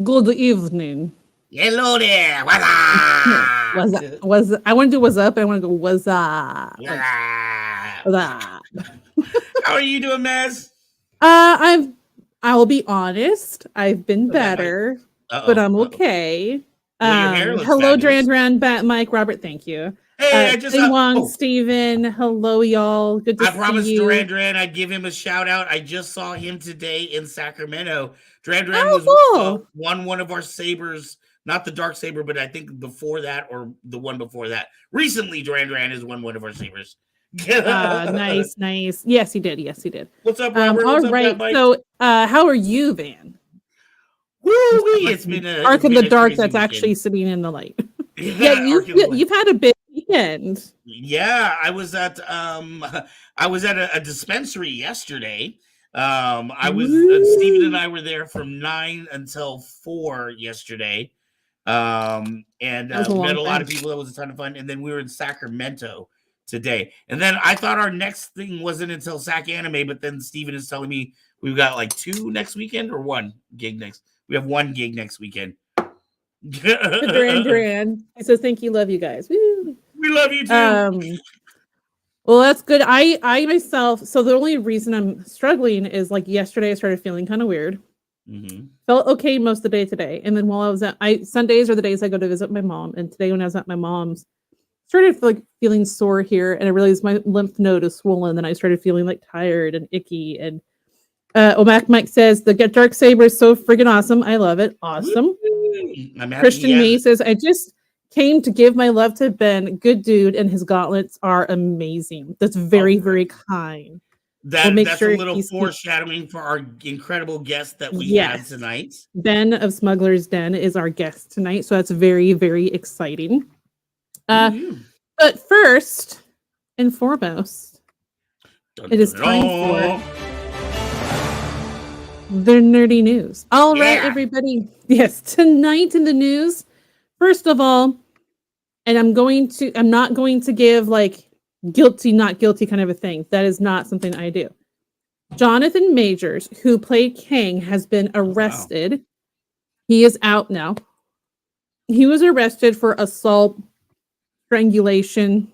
Good evening. Hello there. What's up? I want to do what's up. I want to go what's up. What's up? How are you doing, Maz? I'll be honest. I've been better, but I'm okay. Well, hello, Dran, Bat, Mike, Robert. Thank you. Hey, Steven. Hello, y'all. Good to see you. I promised Dran I'd give him a shout out. I just saw him today in Sacramento. Dran won one of our sabers, not the Dark Saber, but I think before that or the one before that. Recently, Dran has won one of our sabers. Nice. Yes, he did. What's up, Robert? All right. So, how are you, Van? Woo-wee. It's been a Ark in the dark that's weekend. Actually sitting in the light. Yeah, you've had a big weekend. Yeah, I was at a dispensary yesterday. Steven and I were there from 9 until 4 yesterday. And met a lot of people. That was a ton of fun. And then we were in Sacramento today. And then I thought our next thing wasn't until Sac Anime, but then Steven is telling me we've got like 2 next weekend or 1 gig next. We have 1 gig next weekend. Duran. He says, thank you, love you guys. Woo. We love you too. Well, that's good. I myself, so the only reason I'm struggling is like yesterday I started feeling kind of weird. Mm-hmm. Felt okay most of the day today. And then while I was Sundays are the days I go to visit my mom. And today when I was at my mom's, started feeling sore here, and I realized my lymph node is swollen. Then I started feeling like tired and icky. And Omac Mike says the Dark Saber is so friggin' awesome. I love it. Awesome. Christian May says I just came to give my love to Ben. Good dude, and his gauntlets are amazing. That's very, very kind. That's a little foreshadowing for our incredible guest that we have tonight. Ben of Smuggler's Den is our guest tonight, so that's very, very exciting. But first and foremost, it is time for the nerdy news. All right, everybody. Yes, tonight in the news, first of all, and I'm not going to give like guilty, not guilty kind of a thing. That is not something I do. Jonathan Majors, who played Kang, has been arrested. Wow. He is out now. He was arrested for assault, strangulation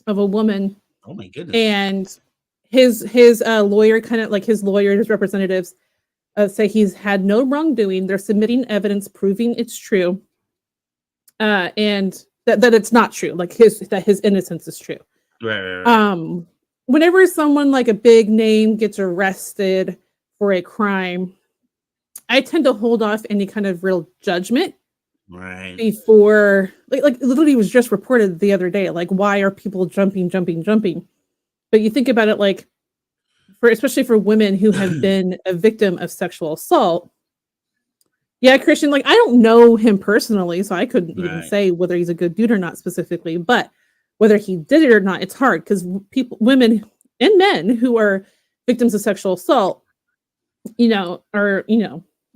of a woman. Oh my goodness. And his lawyer, kind of like his lawyers, representatives, say he's had no wrongdoing. They're submitting evidence proving it's true. And that it's not true, like that his innocence is true. Right. Whenever someone like a big name gets arrested for a crime, I tend to hold off any kind of real judgment. Right. Before, like literally was just reported the other day, like why are people jumping? But you think about it, like especially for women who have been a victim of sexual assault. Yeah, Christian, like I don't know him personally, so I couldn't even say whether he's a good dude or not specifically, but whether he did it or not, it's hard because women and men who are victims of sexual assault,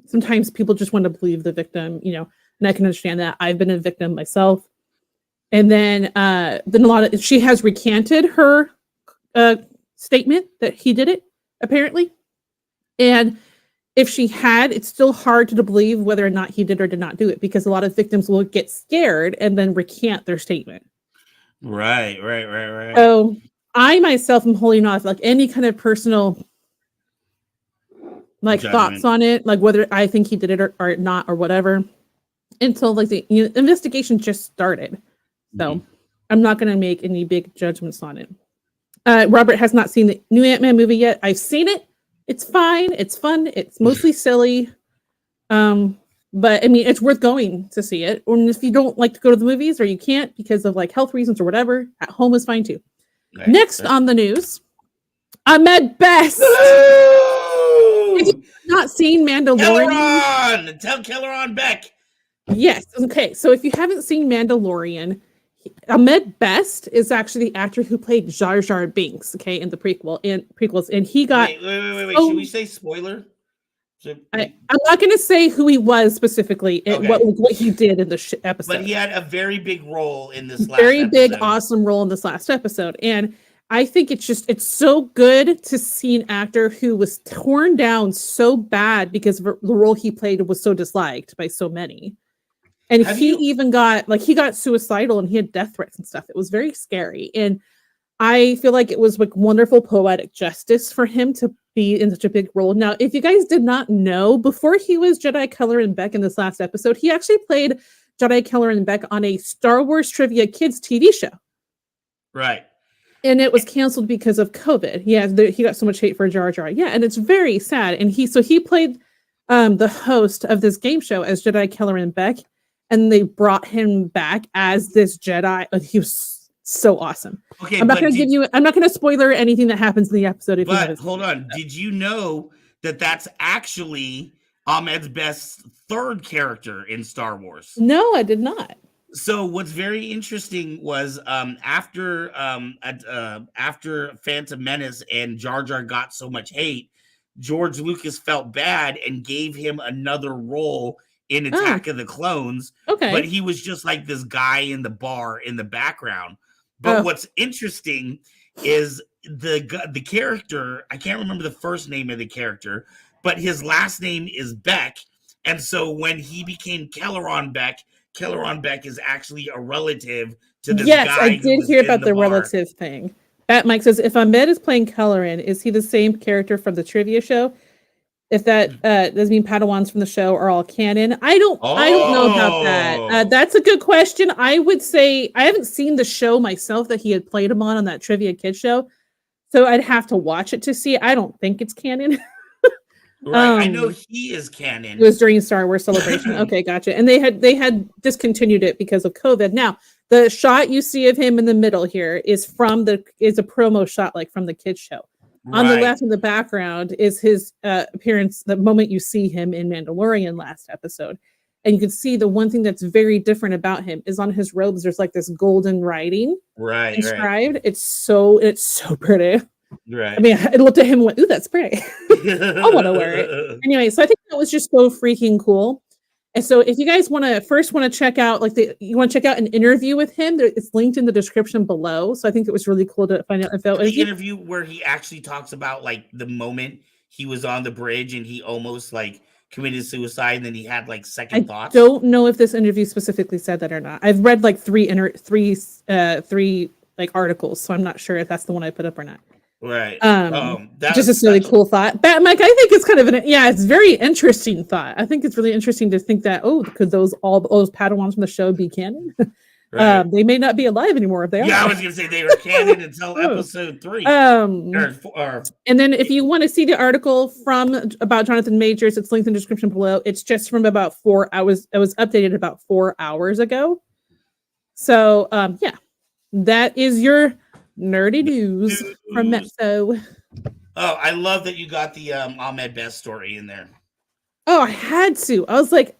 sometimes people just want to believe the victim, and I can understand that. I've been a victim myself. And then she has recanted her statement that he did it, apparently. And if she had, it's still hard to believe whether or not he did or did not do it, because a lot of victims will get scared and then recant their statement. Right. So I myself am holding off like any kind of personal like thoughts on it, like whether I think he did it or not or whatever, until like the investigation just started. So I'm not going to make any big judgments on it. Robert has not seen the new Ant-Man movie yet. I've seen it. It's fine. It's fun. It's mostly silly. But I mean, it's worth going to see it. Or if you don't like to go to the movies or you can't because of like health reasons or whatever, at home is fine too. Right. Next on the news, Ahmed Best. If you've not seen Mandalorian, tell Kelleron Beck. Yes. Okay. So if you haven't seen Mandalorian, Ahmed Best is actually the actor who played Jar Jar Binks. Okay, in the prequels, and he got. Wait. Should we say spoiler? I'm not going to say who he was specifically and what he did in the episode. But he had a very big role in this last very big, awesome role in this last episode. And I think it's so good to see an actor who was torn down so bad because the role he played was so disliked by so many. And even got suicidal and he had death threats and stuff. It was very scary. And I feel like it was like wonderful poetic justice for him to be in such a big role. Now, if you guys did not know, before he was Jedi Kelleron Beck in this last episode, he actually played Jedi Kelleron Beck on a Star Wars Trivia Kids TV show. Right. And it was canceled because of COVID. Yeah, he got so much hate for Jar Jar. Yeah, and it's very sad. And he played the host of this game show as Jedi Kelleron Beck, and they brought him back as this Jedi. He was so awesome. Okay, I'm not going to spoiler anything that happens in the episode. But hold on, did you know that that's actually Ahmed Best's third character in Star Wars? No, I did not. So what's very interesting was after Phantom Menace and Jar Jar got so much hate, George Lucas felt bad and gave him another role in Attack of the Clones. Okay, but he was just like this guy in the bar in the background. But what's interesting is the character, I can't remember the first name of the character, but his last name is Beck. And so when he became Kelleron Beck is actually a relative to this guy. Yes, I did hear about the relative thing. Bat Mike says, if Ahmed is playing Kelleron, is he the same character from the trivia show? If that does mean Padawans from the show are all canon. I don't know about that. That's a good question. I would say I haven't seen the show myself that he had played him on that Trivia Kid show. So I'd have to watch it to see. I don't think it's canon. Right. I know he is canon. It was during Star Wars Celebration. Okay, gotcha. And they had discontinued it because of COVID. Now, the shot you see of him in the middle here is a promo shot like from the kids show. Right. On the left in the background is his appearance, the moment you see him in Mandalorian last episode. And you can see the one thing that's very different about him is on his robes, there's like this golden writing inscribed. Right. It's so pretty. Right. I mean, I looked at him and went, ooh, that's pretty. I want to wear it. Anyway, so I think that was just so freaking cool. And so if you guys want to check out, you want to check out an interview with him, it's linked in the description below. So I think it was really cool to find out if that was the interview where he actually talks about like the moment he was on the bridge and he almost like committed suicide and then he had like second thoughts. I don't know if this interview specifically said that or not. I've read like three like articles, so I'm not sure if that's the one I put up or not. Right. Just a really cool thought. But Mike, I think it's kind of it's very interesting thought. I think it's really interesting to think that, could those Padawans from the show be canon? Right. They may not be alive anymore if they are. Yeah, I was gonna say they were canon until episode 3. And then if you want to see the article about Jonathan Majors, it's linked in the description below. It's just from about 4 hours. It was updated about 4 hours ago. So that is your nerdy news from Metso. Oh, I love that you got the Ahmed Best story in there. Oh, I had to. I was like,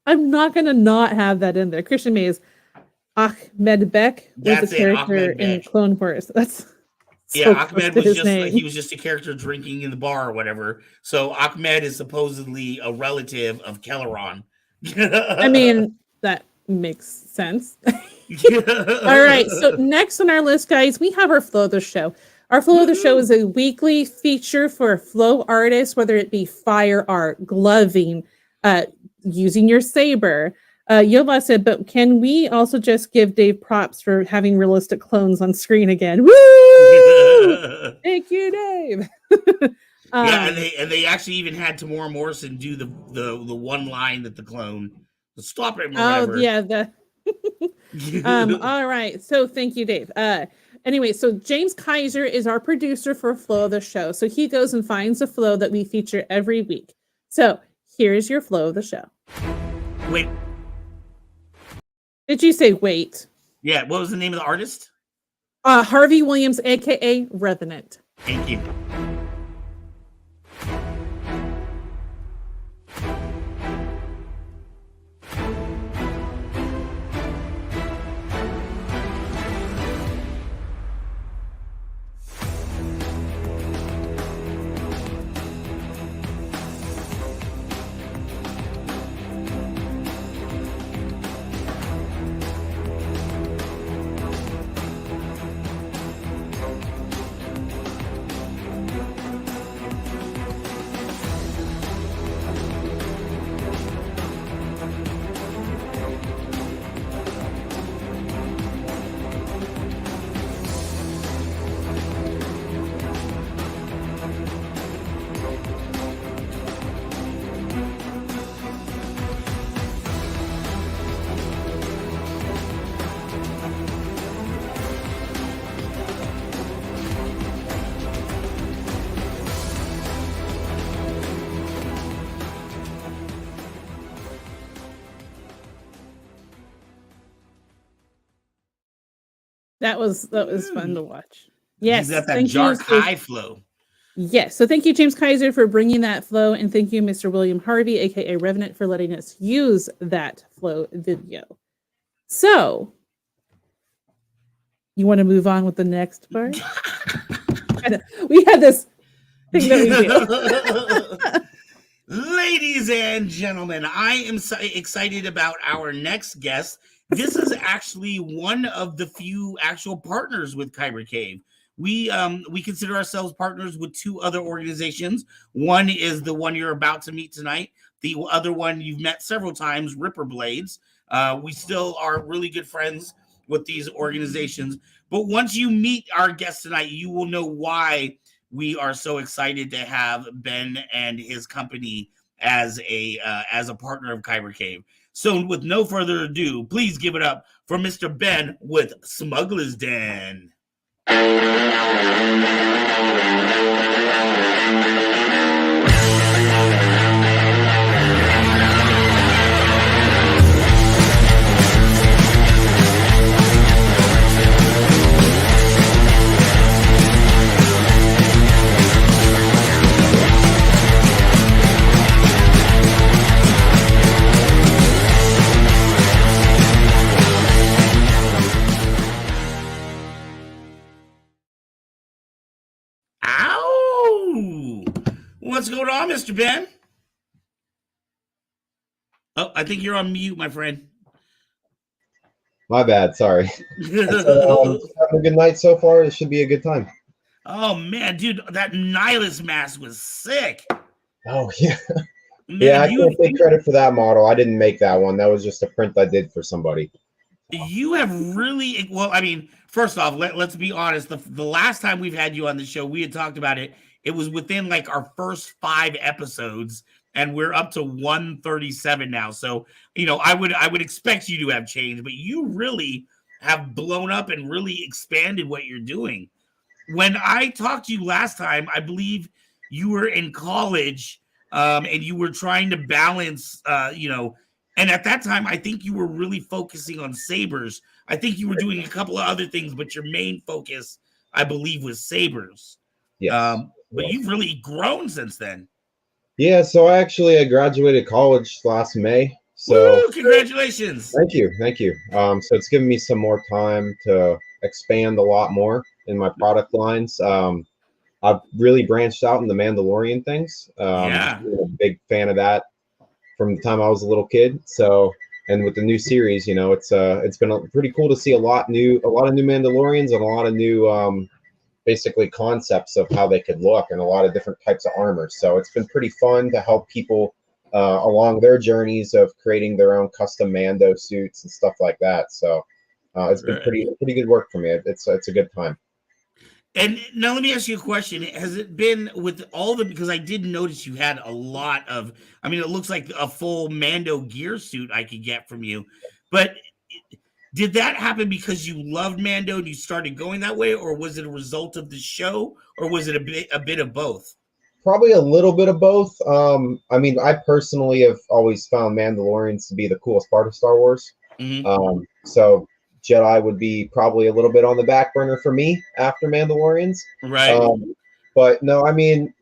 I'm not gonna not have that in there. Christian Mays, Ahmed Beck was the character in Clone Wars. That's Ahmed was just he was just a character drinking in the bar or whatever. So Ahmed is supposedly a relative of Kelleron. I mean, that makes sense. All right, so next on our list, guys, we have our Flow of the Show. Our Flow of the Show is a weekly feature for flow artists, whether it be fire art, gloving, using your saber. Yola said, but can we also just give Dave props for having realistic clones on screen again? Woo! Thank you, Dave. Yeah, and they actually even had Tamora Morrison do the one line that the clone stop him or whatever. Yeah, all right. So thank you, Dave. Anyway, so James Kaiser is our producer for Flow of the Show. So he goes and finds a flow that we feature every week. So here's your Flow of the Show. Wait. Did you say wait? Yeah, what was the name of the artist? Harvey Williams, aka Revanant. Thank you. That was fun to watch. Yes, you got that dark high flow. Yes, so thank you, James Kaiser, for bringing that flow, and thank you, Mr. William Harvey, aka Revenant, for letting us use that flow video. So, you want to move on with the next part? We had this thing that we do. Ladies and gentlemen, I am so excited about our next guest. This is actually one of the few actual partners with Kyber Cave. We consider ourselves partners with two other organizations. One is the one you're about to meet tonight. The other one you've met several times, Ripper Blades. We still are really good friends with these organizations. But once you meet our guest tonight, you will know why we are so excited to have Ben and his company as a partner of Kyber Cave. So with no further ado, please give it up for Mr. Ben with Smuggler's Den. Ow! What's going on, Mr. Ben? Oh, I think you're on mute, my friend. My bad, sorry. So, having a good night so far. It should be a good time. Oh man, dude, that Nihilus mask was sick. Oh yeah, Man, yeah. I can't take credit for that model. I didn't make that one. That was just a print I did for somebody. You have really well. I mean, first off, let's be honest. The last time we've had you on the show, we had talked about it. It was within like our first 5 episodes, and we're up to 137 now. So you know, I would expect you to have changed, but you really have blown up and really expanded what you're doing. When I talked to you last time, I believe you were in college, and you were trying to balance, and at that time, I think you were really focusing on sabers. I think you were doing a couple of other things, but your main focus, I believe, was sabers. Yes. But you've really grown since then. Yeah, so I graduated college last May. So woo, congratulations. Thank you. So it's given me some more time to expand a lot more in my product lines. I've really branched out in the Mandalorian things. Yeah. I'm a big fan of that from the time I was a little kid. So, and with the new series, you know, it's been pretty cool to see a lot of new Mandalorians and a lot of new basically concepts of how they could look and a lot of different types of armor. So it's been pretty fun to help people along their journeys of creating their own custom Mando suits and stuff like that. So it's been pretty good work for me. It's a good time. And now let me ask you a question. Has it been with all the, because I did notice you had a lot of, I mean, it looks like a full Mando gear suit I could get from you, but did that happen because you loved Mando and you started going that way, or was it a result of the show, or was it a bit of both? Probably a little bit of both. I mean, I personally have always found Mandalorians to be the coolest part of Star Wars. So Jedi would be probably a little bit on the back burner for me after Mandalorians. Right. But no, I mean,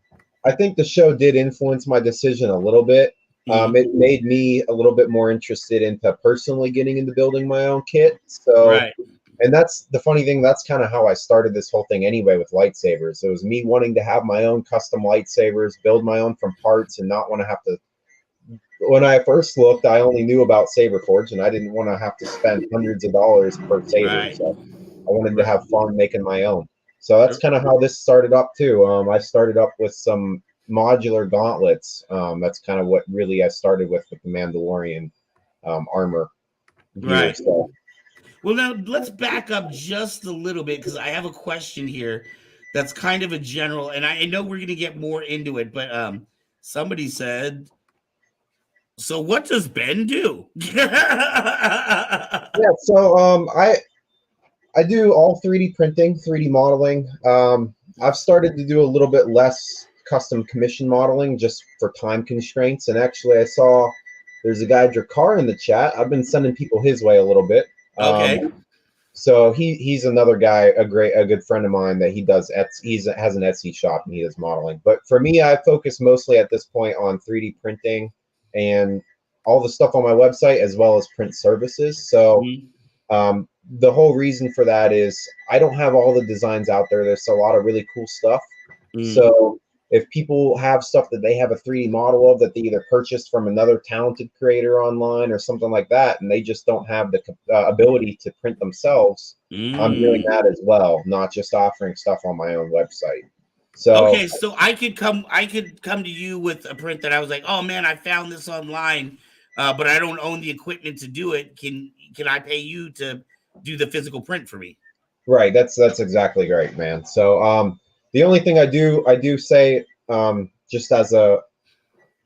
I think the show did influence my decision a little bit. It made me a little bit more interested into personally getting into building my own kit. So, right. And that's the funny thing. That's kind of how I started this whole thing anyway with lightsabers. It was me wanting to have my own custom lightsabers, build my own from parts, and not want to have to. When I first looked, I only knew about Saberforge, and I didn't want to have to spend hundreds of dollars per saber. Right. So I wanted to have fun making my own. So that's kind of how this started up too. I started up with some modular gauntlets. That's kind of what really I started with the Mandalorian armor gear. Right. So. Well, now let's back up just a little bit, because I have a question here that's kind of a general, and I know we're going to get more into it, but somebody said, so what does Ben do? Yeah, so I do all 3D printing, 3D modeling. I've started to do a little bit less custom commission modeling just for time constraints. And actually, I saw there's a guy, Dracar, in the chat. I've been sending people his way a little bit. Okay. So he's another guy, a good friend of mine that he does. He has an Etsy shop and he does modeling. But for me, I focus mostly at this point on 3D printing and all the stuff on my website, as well as print services. So the whole reason for that is I don't have all the designs out there. There's a lot of really cool stuff. So if people have stuff that they have a 3D model of that they either purchased from another talented creator online or something like that, and they just don't have the ability to print themselves, I'm doing that as well, not just offering stuff on my own website. So okay, so I could come to you with a print that I was like, oh man, I found this online, but I don't own the equipment to do it. Can I pay you to do the physical print for me? Right, that's exactly right, man. So the only thing I do say, just as a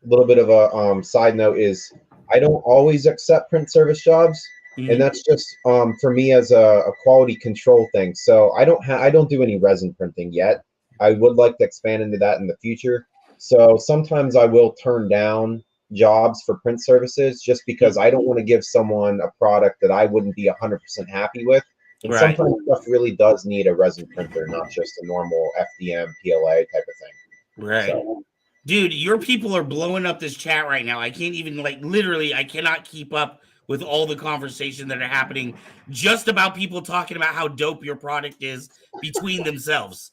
little bit of a side note, is I don't always accept print service jobs, and that's just for me as a quality control thing. So I don't do any resin printing yet. I would like to expand into that in the future. So sometimes I will turn down jobs for print services just because I don't want to give someone a product that I wouldn't be 100% happy with. And sometimes stuff really does need a resin printer, not just a normal FDM, PLA type of thing. Right. So. Dude, your people are blowing up this chat right now. I can't even, literally, I cannot keep up with all the conversation that are happening just about people talking about how dope your product is between themselves.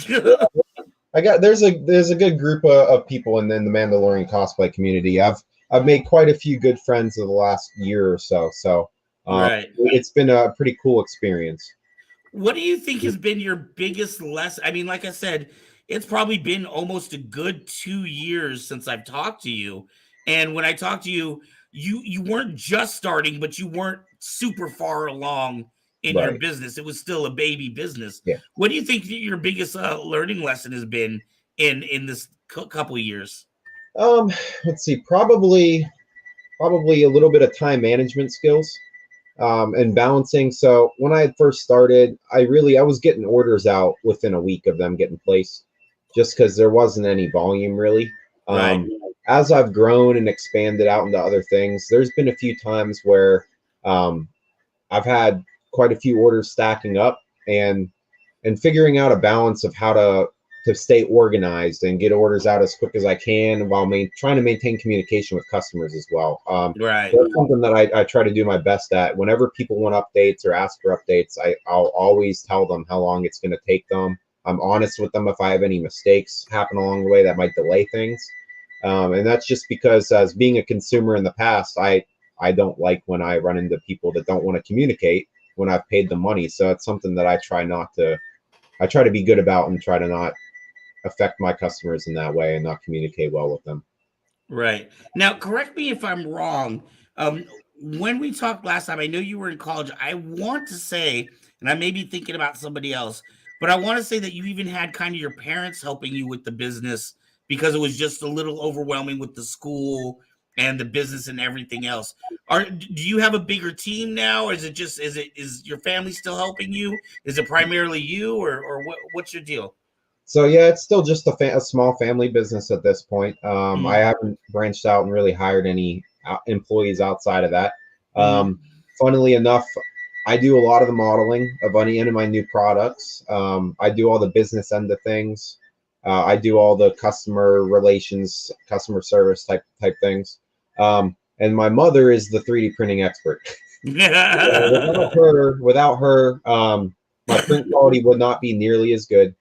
There's a good group of people in the Mandalorian cosplay community. I've made quite a few good friends in the last year or so. So it's been a pretty cool experience. What do you think has been your biggest lesson? I mean, like I said, it's probably been almost a good 2 years since I've talked to you. And when I talked to you, you weren't just starting, but you weren't super far along in your business. It was still a baby business. Yeah. What do you think your biggest learning lesson has been in this couple of years? Let's see, probably a little bit of time management skills and balancing. So when I had first started, I was getting orders out within a week of them getting placed, just because there wasn't any volume really. As I've grown and expanded out into other things, there's been a few times where I've had quite a few orders stacking up, and figuring out a balance of how to stay organized and get orders out as quick as I can while trying to maintain communication with customers as well. That's something that I try to do my best at. Whenever people want updates or ask for updates, I'll always tell them how long it's going to take them. I'm honest with them if I have any mistakes happen along the way that might delay things. And that's just because, as being a consumer in the past, I don't like when I run into people that don't want to communicate when I've paid them money. So it's something that I try to be good about and try to not affect my customers in that way and not communicate well with them. Right. Now, correct me if I'm wrong. When we talked last time, I know you were in college. I want to say, and I may be thinking about somebody else, but I want to say that you even had kind of your parents helping you with the business because it was just a little overwhelming with the school and the business and everything else. Do you have a bigger team now, or is your family still helping you? Is it primarily you, or what's your deal? So yeah, it's still just a small family business at this point. I haven't branched out and really hired any employees outside of that. Funnily enough, I do a lot of the modeling of any of my new products. I do all the business end of things. I do all the customer relations, customer service type things. And my mother is the 3D printing expert. Without her, my print quality would not be nearly as good.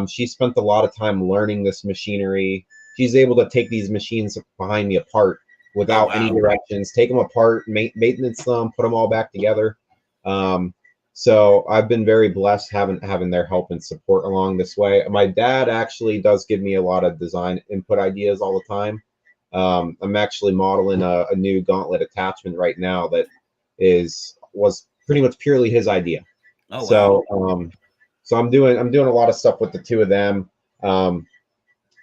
She spent a lot of time learning this machinery. She's able to take these machines behind me apart without any directions, take them apart, maintenance them, put them all back together. So I've been very blessed having their help and support along this way. My dad actually does give me a lot of design input ideas all the time. I'm actually modeling a new gauntlet attachment right now that was pretty much purely his idea. Oh, wow. So I'm doing a lot of stuff with the two of them.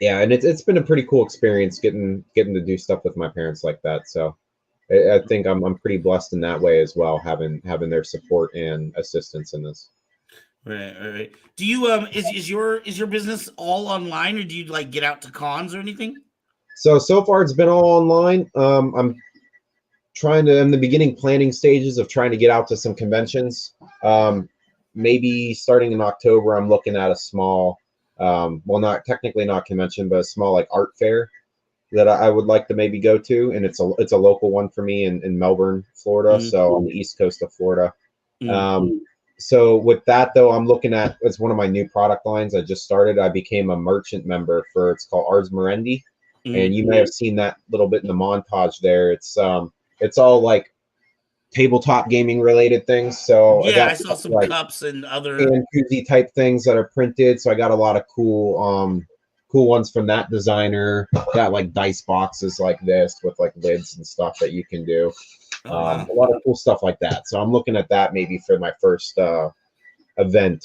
Yeah, and it's been a pretty cool experience getting to do stuff with my parents like that. So I think I'm pretty blessed in that way as well, having their support and assistance in this. Right. Do you is your business all online, or do you like get out to cons or anything? So far it's been all online. I'm in the beginning planning stages of trying to get out to some conventions. Maybe starting in October, I'm looking at a small, well, not technically not convention, but a small like art fair that I would like to maybe go to, and it's a local one for me in Melbourne, Florida, so on the east coast of Florida. So with that though, I'm looking at, it's one of my new product lines I just started. I became a merchant member for, it's called Ars Morendi, and you may have seen that little bit in the montage there. It's all like tabletop gaming related things. So yeah, I saw some like cups and other koozie type things that are printed. So I got a lot of cool ones from that designer. Got like dice boxes like this with like lids and stuff that you can do. A lot of cool stuff like that. So I'm looking at that maybe for my first event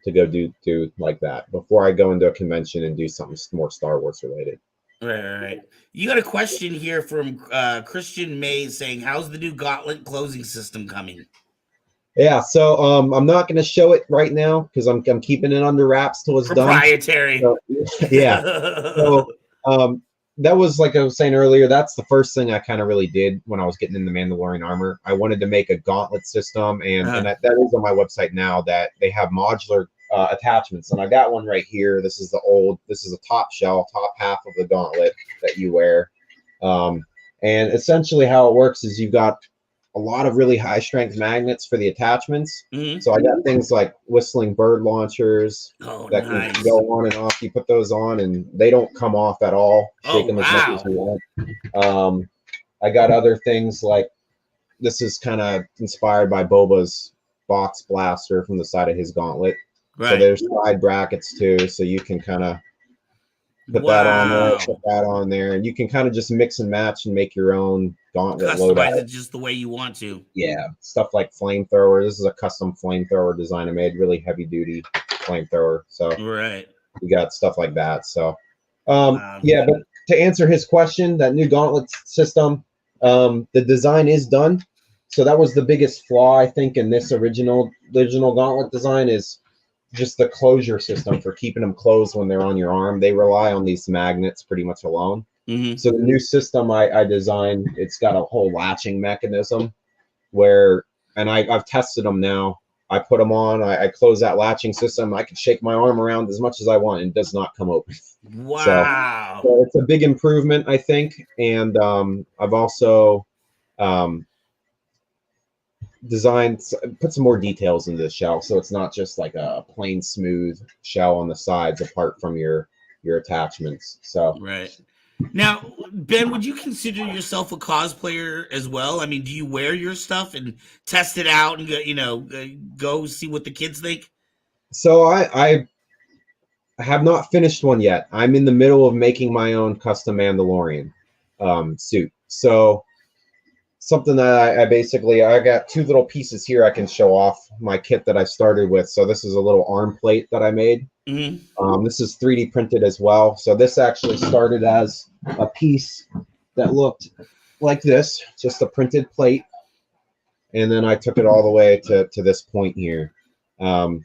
to go do like that before I go into a convention and do something more Star Wars related. Right. You got a question here from Christian May saying, how's the new Gauntlet closing system coming? Yeah, so I'm not going to show it right now because I'm keeping it under wraps till it's proprietary. Done. So, yeah. So that was, like I was saying earlier, that's the first thing I kind of really did when I was getting into Mandalorian armor. I wanted to make a gauntlet system, and that is on my website now, that they have modular attachments, and I got one right here. This is a top shell, top half of the gauntlet that you wear, and essentially how it works is you've got a lot of really high strength magnets for the attachments. So I got things like whistling bird launchers that can go on and off. You put those on and they don't come off at all. Shake them as much as you want. I got other things like, this is kind of inspired by Boba's box blaster from the side of his gauntlet. So there's side brackets too, so you can kind of put that on there, put that on there, and you can kind of just mix and match and make your own gauntlet loadout. Customize it just the way you want to. Yeah, stuff like flamethrower. This is a custom flamethrower design I made, really heavy duty flamethrower. So we got stuff like that. So yeah, but to answer his question, that new gauntlet system, the design is done. So that was the biggest flaw I think in this original gauntlet design, is just the closure system for keeping them closed when they're on your arm. They rely on these magnets pretty much alone. So the new system I designed, it's got a whole latching mechanism where, and I've tested them now. I put them on, I close that latching system. I can shake my arm around as much as I want and it does not come open. Wow. So it's a big improvement, I think. And I've also put some more details into the shell, so it's not just like a plain smooth shell on the sides apart from your attachments. So now, Ben, would you consider yourself a cosplayer as well? I mean, do you wear your stuff and test it out and go see what the kids think? So I have not finished one yet. I'm in the middle of making my own custom Mandalorian suit. So something that I basically, I got two little pieces here I can show off my kit that I started with. So this is a little arm plate that I made. This is 3D printed as well. So this actually started as a piece that looked like this, just a printed plate. And then I took it all the way to this point here. And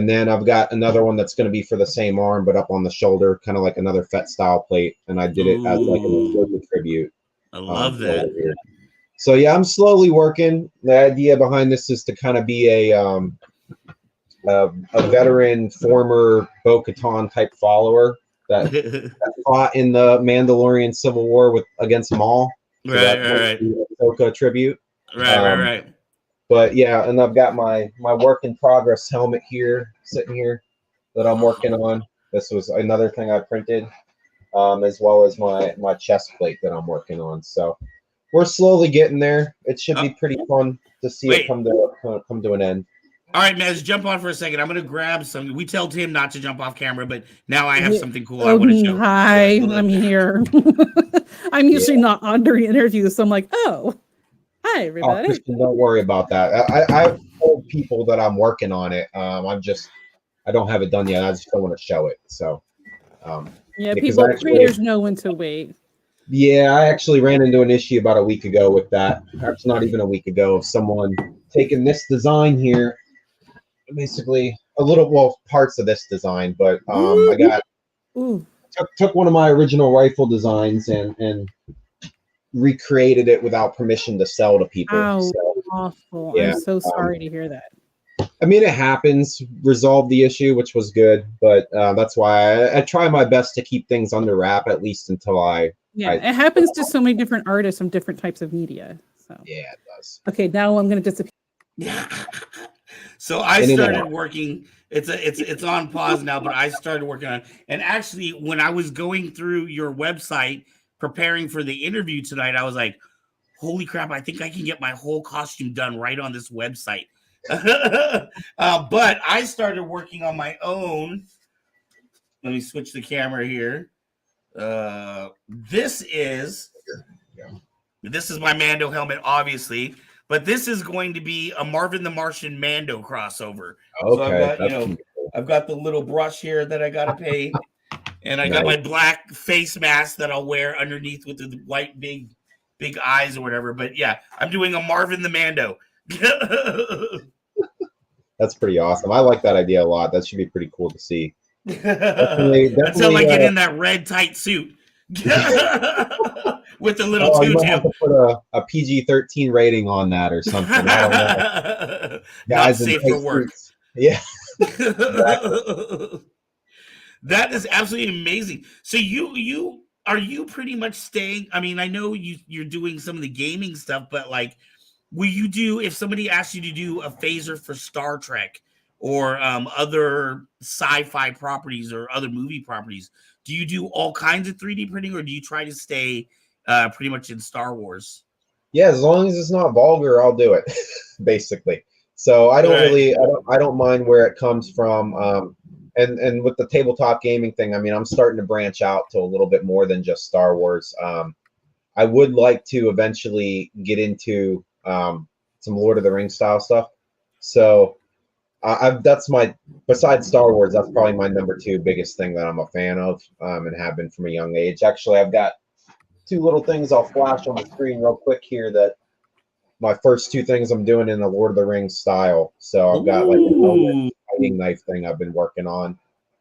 then I've got another one that's going to be for the same arm, but up on the shoulder, kind of like another FET style plate. And I did it as like a tribute. I love that. So yeah, I'm slowly working. The idea behind this is to kind of be a veteran, former Bo-Katan type follower that fought in the Mandalorian Civil War against Maul. So right. Ahsoka tribute. Right. But yeah, and I've got my work in progress helmet here, sitting here, that I'm working on. This was another thing I printed, as well as my chest plate that I'm working on. So we're slowly getting there. It should be pretty fun to see it come to an end. All right, Mez, jump on for a second. I'm going to grab some. We tell Tim not to jump off camera, but now I have something cool I want to show. Hi, I'm here. I'm usually not on during interviews, so I'm like, oh, hi, everybody. Oh, Christian, don't worry about that. I've told people that I'm working on it. I don't have it done yet. I just don't want to show it. So, creators know when to wait. Yeah, I actually ran into an issue about a week ago with that. Perhaps not even a week ago, of someone taking this design here, basically parts of this design, but I took one of my original rifle designs and recreated it without permission to sell to people. Wow, so, awful. Yeah, I'm so sorry to hear that. I mean, it happens. Resolved the issue, which was good, but that's why I try my best to keep things under wrap, at least until it happens to so many different artists from different types of media. So yeah, it does. Okay, now I'm going to disappear. So I started working. It's on pause now, but I started working on it. And actually, when I was going through your website preparing for the interview tonight, I was like, holy crap, I think I can get my whole costume done right on this website. But I started working on my own. Let me switch the camera here. This is my Mando helmet, obviously, but this is going to be a Marvin the Martian Mando crossover. Okay, so I've got the little brush here that I got to paint, and I got my black face mask that I'll wear underneath with the white big eyes or whatever. But yeah, I'm doing a Marvin the Mando. That's pretty awesome. I like that idea a lot. That should be pretty cool to see. Definitely, until I get in that red tight suit with the little you might have to put a PG-13 rating on that or something. I don't know. Guys, not safe for work. Suits. Yeah. Exactly. That is absolutely amazing. So you are you pretty much staying? I mean, I know you're doing some of the gaming stuff, but like, will you do, if somebody asks you to do a phaser for Star Trek or other sci-fi properties or other movie properties, do you do all kinds of 3D printing, or do you try to stay pretty much in Star Wars? Yeah, as long as it's not vulgar, I'll do it, basically. So I don't really, I don't mind where it comes from. And with the tabletop gaming thing, I mean, I'm starting to branch out to a little bit more than just Star Wars. I would like to eventually get into some Lord of the Rings style stuff. So that's besides Star Wars, that's probably my number 2 biggest thing that I'm a fan of, and have been from a young age. Actually, I've got 2 little things I'll flash on the screen real quick here, that my first 2 things I'm doing in the Lord of the Rings style. So I've got like a fighting knife thing I've been working on.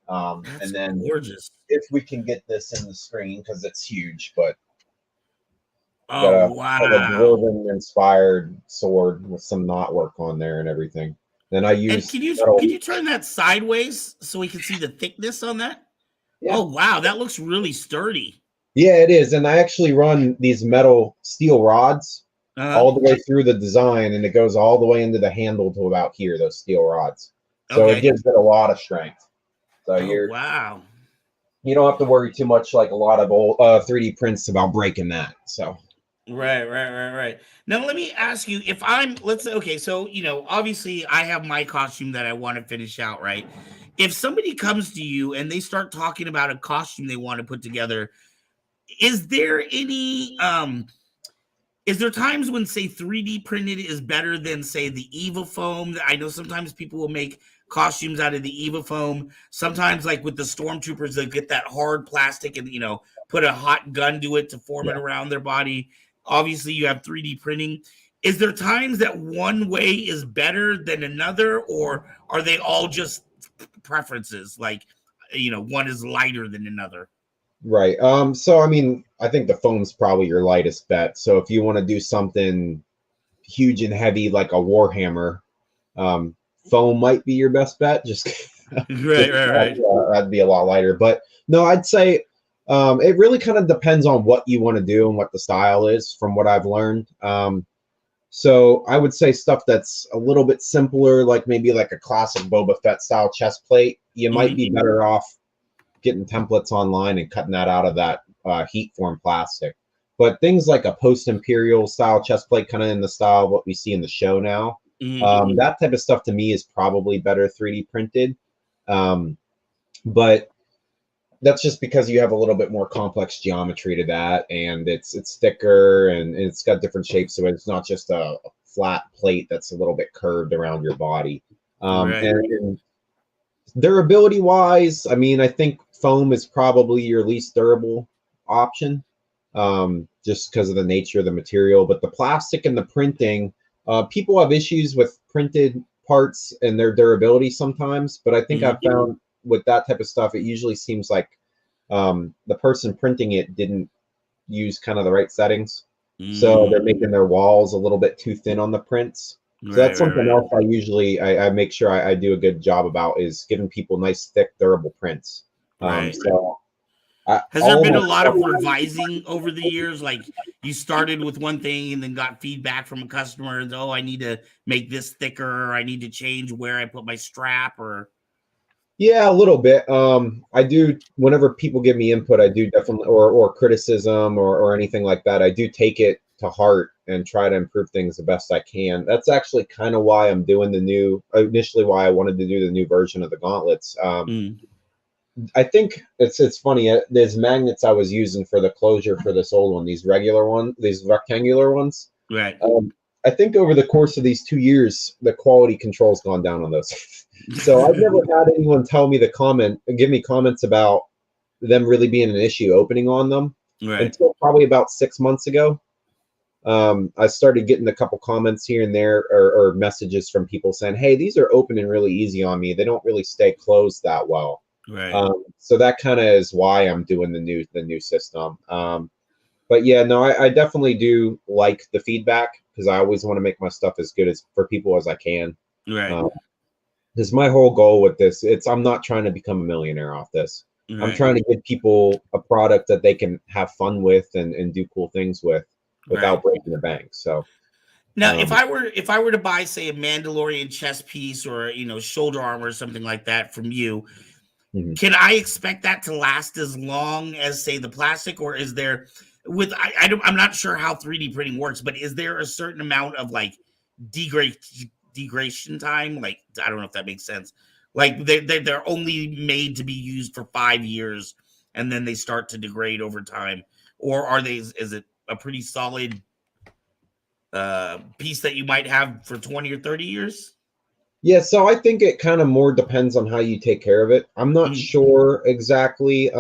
And then gorgeous. If we can get this in the screen, because it's huge, but wow, a dwarven inspired sword with some knot work on there and everything. Then I use. Can you turn that sideways so we can see the thickness on that? Yeah. Oh wow, that looks really sturdy. Yeah, it is, and I actually run these metal steel rods all the way through the design, and it goes all the way into the handle to about here. Those steel rods, so it gives it a lot of strength. So wow. You don't have to worry too much, like a lot of old 3D prints, about breaking that. So. Right. Now let me ask you, if let's say, okay, so obviously I have my costume that I want to finish out, right? If somebody comes to you and they start talking about a costume they want to put together, is there any is there times when, say, 3D printed is better than, say, the Eva foam? I know sometimes people will make costumes out of the Eva foam. Sometimes, like with the stormtroopers, they get that hard plastic and, you know, put a hot gun to it to form it around their body. Obviously, you have 3D printing. Is there times that one way is better than another, or are they all just preferences? Like, you know, one is lighter than another. Right. So I mean, I think the foam's probably your lightest bet. So if you want to do something huge and heavy like a Warhammer, foam might be your best bet. Just right. That'd be a lot lighter. But no, I'd say it really kind of depends on what you want to do and what the style is, from what I've learned. So I would say stuff that's a little bit simpler, like maybe like a classic Boba Fett style chest plate. You might be better off getting templates online and cutting that out of that heat form plastic. But things like a post-imperial style chest plate, kind of in the style of what we see in the show now, that type of stuff to me is probably better 3D printed. But that's just because you have a little bit more complex geometry to that, and it's thicker and it's got different shapes, so it's not just a flat plate that's a little bit curved around your body. And durability wise, I mean, I think foam is probably your least durable option, just because of the nature of the material. But the plastic and the printing, people have issues with printed parts and their durability sometimes, but I think I've found with that type of stuff, it usually seems like the person printing it didn't use kind of the right settings. So they're making their walls a little bit too thin on the prints. So that's something else I usually I make sure I do a good job about, is giving people nice, thick, durable prints. So has there been a lot of revising over the years? Like you started with one thing and then got feedback from a customer, and I need to make this thicker, or I need to change where I put my strap, or yeah, a little bit. I do, whenever people give me input, I do definitely, or criticism or anything like that, I do take it to heart and try to improve things the best I can. That's actually kind of why I'm doing initially why I wanted to do the new version of the gauntlets. I think it's funny, there's magnets I was using for the closure for this old one, these rectangular ones. Right. I think over the course of these 2 years, the quality control's gone down on those. So I've never had anyone give me comments about them really being an issue opening on them until probably about 6 months ago. I started getting a couple comments here and there, or messages from people saying, hey, these are opening really easy on me. They don't really stay closed that well. Right. So that kind of is why I'm doing the new system. But yeah, no, I definitely do like the feedback, because I always want to make my stuff as good as for people as I can. Right. Because my whole goal with this, I'm not trying to become a millionaire off this. Right. I'm trying to give people a product that they can have fun with and do cool things with without breaking the bank. So now, if I were to buy, say, a Mandalorian chest piece or shoulder armor or something like that from you, can I expect that to last as long as, say, the plastic, or is there I'm not sure how 3D printing works, but is there a certain amount of like degradation time? Like, I don't know if that makes sense. Like they're only made to be used for 5 years and then they start to degrade over time, or is it a pretty solid piece that you might have for 20 or 30 years? Yeah, so I think it kind of more depends on how you take care of it. I'm not sure exactly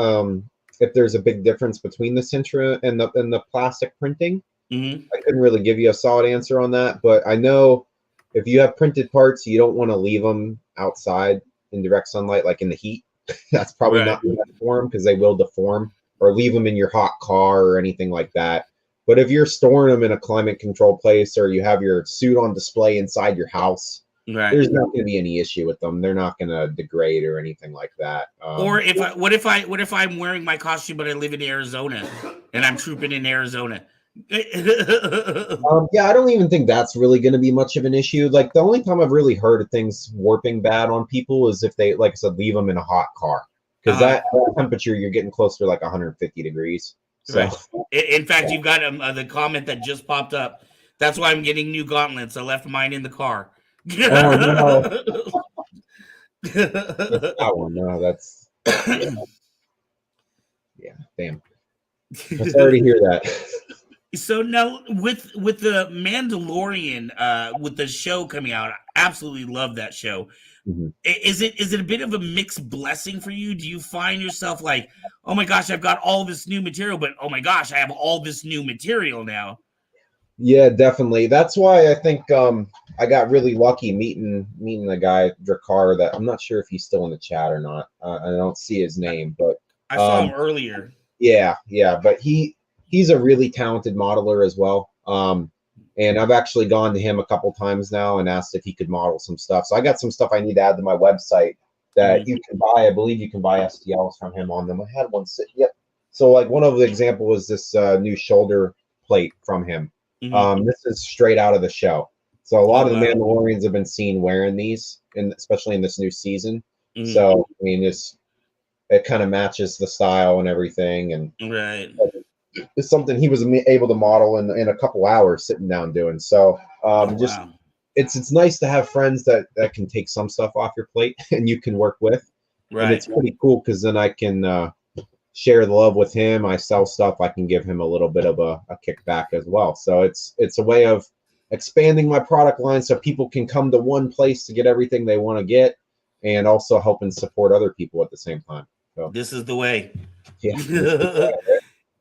if there's a big difference between the Sintra and the plastic printing. I couldn't really give you a solid answer on that, but I know if you have printed parts, you don't want to leave them outside in direct sunlight, like in the heat. That's probably not the best for them, because they will deform, or leave them in your hot car or anything like that. But if you're storing them in a climate controlled place, or you have your suit on display inside your house, there's not going to be any issue with them. They're not going to degrade or anything like that. Or what if I'm wearing my costume but I live in Arizona and I'm trooping in Arizona? Yeah, I don't even think that's really going to be much of an issue. Like, the only time I've really heard of things warping bad on people is if they, like I said, leave them in a hot car, because that temperature, you're getting close to like 150 degrees. So, in fact, you've got the comment that just popped up. That's why I'm getting new gauntlets. I left mine in the car. Oh no! Oh no, that's yeah. Damn. I'm sorry to hear that. So now with the Mandalorian, with the show coming out, I absolutely love that show. Mm-hmm. Is it a bit of a mixed blessing for you? Do you find yourself like, oh my gosh, I've got all this new material, but oh my gosh, I have all this new material now? Yeah, definitely. That's why I think I got really lucky meeting the guy Drakkar. That I'm not sure if he's still in the chat or not. I don't see his name, but I saw him earlier. Yeah, but he's a really talented modeler as well. And I've actually gone to him a couple times now and asked if he could model some stuff. So I got some stuff I need to add to my website that you can buy. I believe you can buy STLs from him on them. I had one sit. Yep. So like one of the example was this new shoulder plate from him. This is straight out of the show. So a lot of the Mandalorians have been seen wearing these, and especially in this new season. So I mean, it kind of matches the style and everything, and it's something he was able to model in a couple hours sitting down doing. So it's nice to have friends that can take some stuff off your plate and you can work with. And it's pretty cool because then I can share the love with him. I sell stuff, I can give him a little bit of a kickback as well. So it's a way of expanding my product line so people can come to one place to get everything they want to get, and also helping support other people at the same time. So this is the way. Yeah.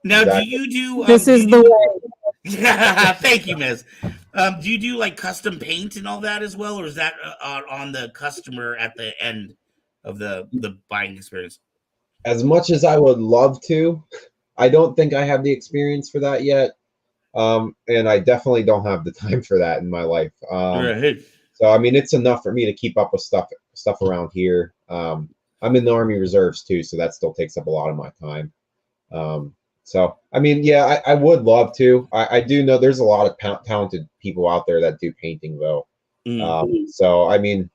Now, exactly. Do you do? This is the way. Thank you, Miss. Do you do like custom paint and all that as well, or is that on the customer at the end of the buying experience? As much as I would love to, I don't think I have the experience for that yet, and I definitely don't have the time for that in my life. So I mean, it's enough for me to keep up with stuff around here. I'm in the Army Reserves too, so that still takes up a lot of my time. So I mean, yeah, I would love to. I do know there's a lot of talented people out there that do painting though. So I mean,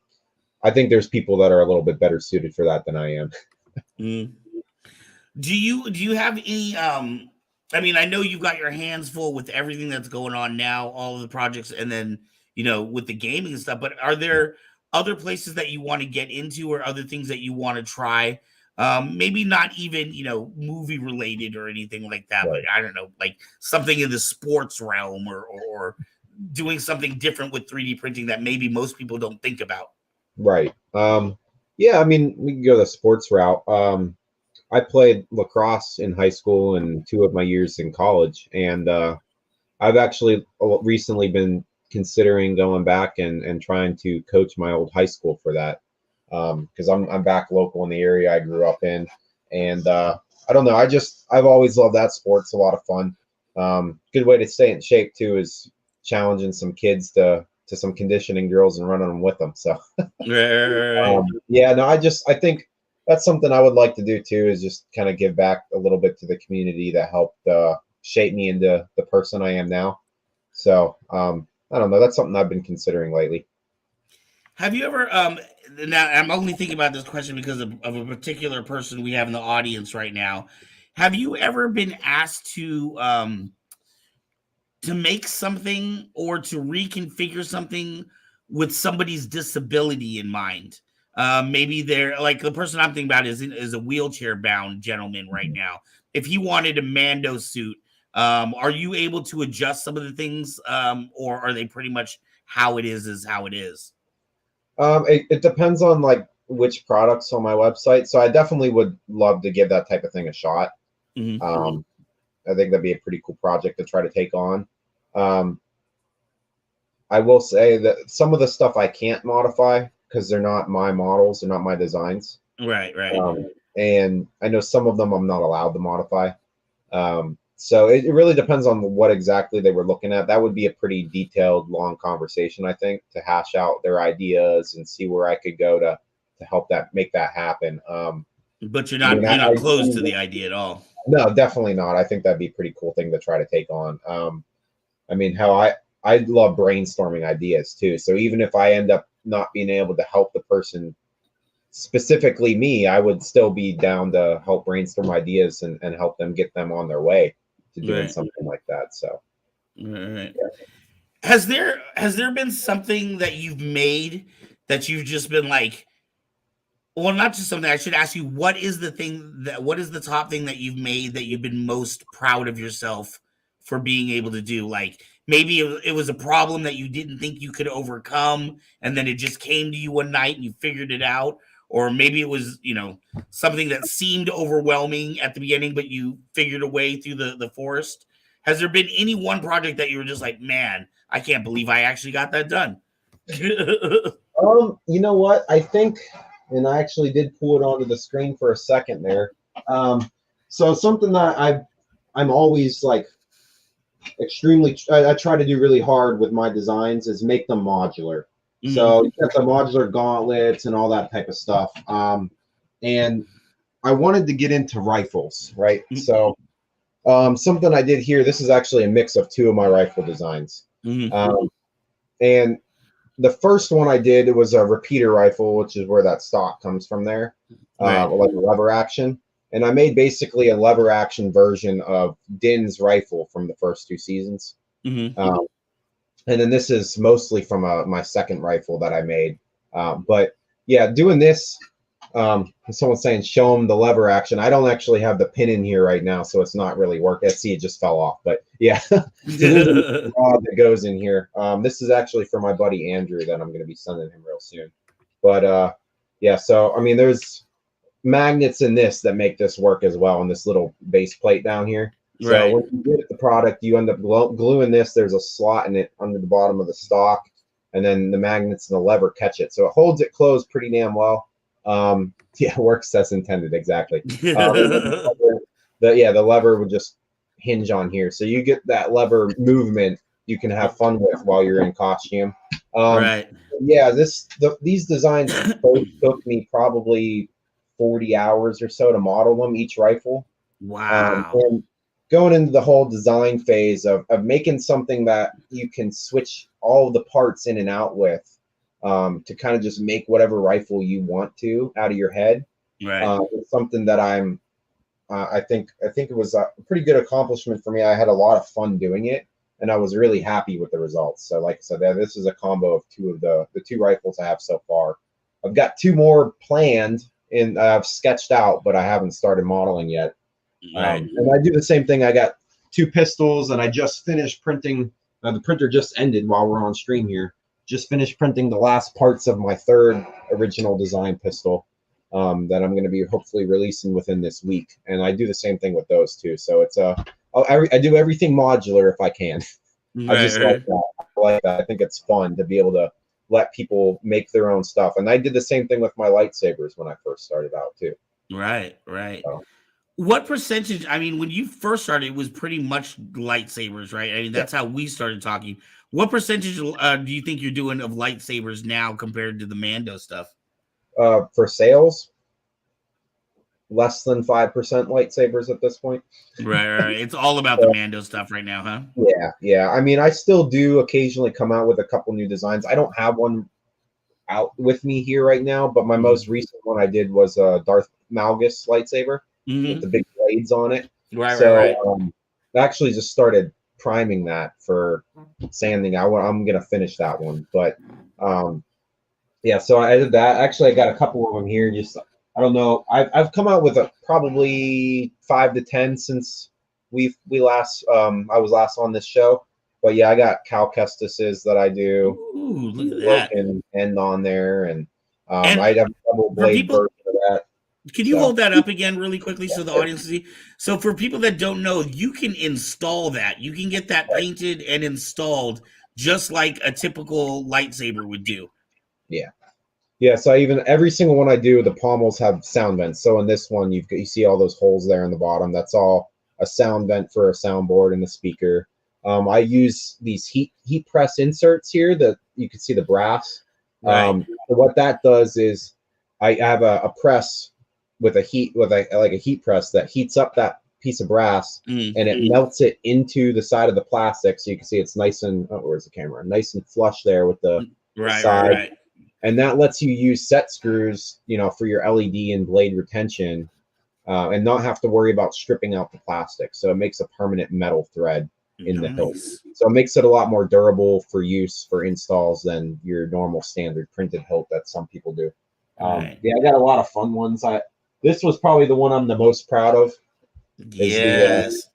I think there's people that are a little bit better suited for that than I am. Do you have any I mean, I know you've got your hands full with everything that's going on now, all of the projects, and then with the gaming and stuff, but are there other places that you want to get into, or other things that you want to try? Maybe not even movie related or anything like that, but I don't know, like something in the sports realm, or doing something different with 3D printing that maybe most people don't think about. Right. Yeah, I mean, we can go the sports route. I played lacrosse in high school and 2 of my years in college, and I've actually recently been considering going back and trying to coach my old high school for that, because I'm back local in the area I grew up in, and I don't know, I've always loved that sport. It's a lot of fun. Good way to stay in shape too is challenging some kids to some conditioning drills and running them with them. So yeah, no, I think that's something I would like to do too, is just kind of give back a little bit to the community that helped shape me into the person I am now. So I don't know, that's something I've been considering lately. Have you ever now I'm only thinking about this question because of a particular person we have in the audience right now. Have you ever been asked to make something or to reconfigure something with somebody's disability in mind? Maybe they're like, the person I'm thinking about is a wheelchair bound gentleman right now. If he wanted a Mando suit, are you able to adjust some of the things, or are they pretty much how it is how it is? It depends on like which products on my website. So I definitely would love to give that type of thing a shot. I think that'd be a pretty cool project to try to take on. I will say that some of the stuff I can't modify because they're not my models, they're not my designs. Right. And I know some of them I'm not allowed to modify. So it really depends on what exactly they were looking at. That would be a pretty detailed, long conversation, I think, to hash out their ideas and see where I could go to help make that happen. But you're not close to the idea at all. No, definitely not. I think that'd be a pretty cool thing to try to take on. I mean, I love brainstorming ideas too. So even if I end up not being able to help the person, specifically me, I would still be down to help brainstorm ideas and help them get them on their way to doing something like that. So yeah. Has there been something that you've made that you've just been like, well, not just something, I should ask you, what is the top thing that you've made that you've been most proud of yourself for being able to do. Like maybe it was a problem that you didn't think you could overcome, and then it just came to you one night and you figured it out. Or maybe it was, something that seemed overwhelming at the beginning, but you figured a way through the forest. Has there been any one project that you were just like, man, I can't believe I actually got that done? You know what? I think, and I actually did pull it onto the screen for a second there. So something that I'm always like extremely, I try to do really hard with my designs is make them modular. Mm-hmm. So you got the modular gauntlets and all that type of stuff. And I wanted to get into rifles, right? Mm-hmm. So something I did here, this is actually a mix of two of my rifle designs. Mm-hmm. And the first one I did, it was a repeater rifle, which is where that stock comes from there, right. Like a lever action. And I made basically a lever action version of Din's rifle from the first two seasons. Mm-hmm. And then this is mostly from my second rifle that I made. But yeah, doing this, someone's saying, show them the lever action. I don't actually have the pin in here right now, so it's not really working. See, it just fell off. But yeah, so there's a rod that goes in here. This is actually for my buddy Andrew that I'm going to be sending him real soon. But yeah, so I mean, there's magnets in this that make this work as well, and this little base plate down here. So right. When you get the product, you end up gluing this. There's a slot in it under the bottom of the stock, and then the magnets and the lever catch it. So it holds it closed pretty damn well. Yeah, works as intended, exactly. The lever would just hinge on here. So you get that lever movement you can have fun with while you're in costume. Right. Yeah, these designs both took me probably 40 hours or so to model them, each rifle. Wow. And going into the whole design phase of making something that you can switch all of the parts in and out with, to kind of just make whatever rifle you want to out of your head. Right. It's something that I think it was a pretty good accomplishment for me. I had a lot of fun doing it, and I was really happy with the results. So like I said, this is a combo of two of the two rifles I have so far. I've got two more planned and I've sketched out, but I haven't started modeling yet. Right. And I do the same thing. I got two pistols, and I just finished printing. The printer just ended while we're on stream here. Just finished printing the last parts of my third original design pistol that I'm going to be hopefully releasing within this week. And I do the same thing with those two. So it's I do everything modular if I can. Right, I just like that. I like that. I think it's fun to be able to let people make their own stuff. And I did the same thing with my lightsabers when I first started out too. Right. So. What percentage? I mean, when you first started, it was pretty much lightsabers, right? I mean, that's how we started talking. What percentage do you think you're doing of lightsabers now compared to the Mando stuff? For sales, less than 5% lightsabers at this point. Right. It's all about the Mando stuff right now, huh? Yeah. I mean, I still do occasionally come out with a couple new designs. I don't have one out with me here right now, but my most recent one I did was a Darth Malgus lightsaber with the big blades on it. Right. I actually just started priming that for sanding. I'm gonna finish that one, but yeah. So I did that. Actually, I got a couple of them here. Just I don't know. I've come out with probably 5 to 10 since we last I was last on this show. But yeah, I got Cal Kestis's that I do. Ooh, look at that. And end on there, and I have a double blade version of that. Can you hold that up again really quickly so the audience see? So for people that don't know, you can install that. You can get that painted and installed just like a typical lightsaber would do. Yeah. So every single one I do, the pommels have sound vents. So in this one, you see all those holes there in the bottom. That's all a sound vent for a soundboard and the speaker. I use these heat press inserts here that you can see the brass. Right. So what that does is I have a press with a heat press that heats up that piece of brass and it melts it into the side of the plastic, so you can see it's nice and where's the camera? Nice and flush there with the side. Right. And that lets you use set screws, for your LED and blade retention, and not have to worry about stripping out the plastic. So it makes a permanent metal thread in the hilt. So it makes it a lot more durable for use for installs than your normal standard printed hilt that some people do. Yeah, I got a lot of fun ones. This was probably the one I'm the most proud of. Yes.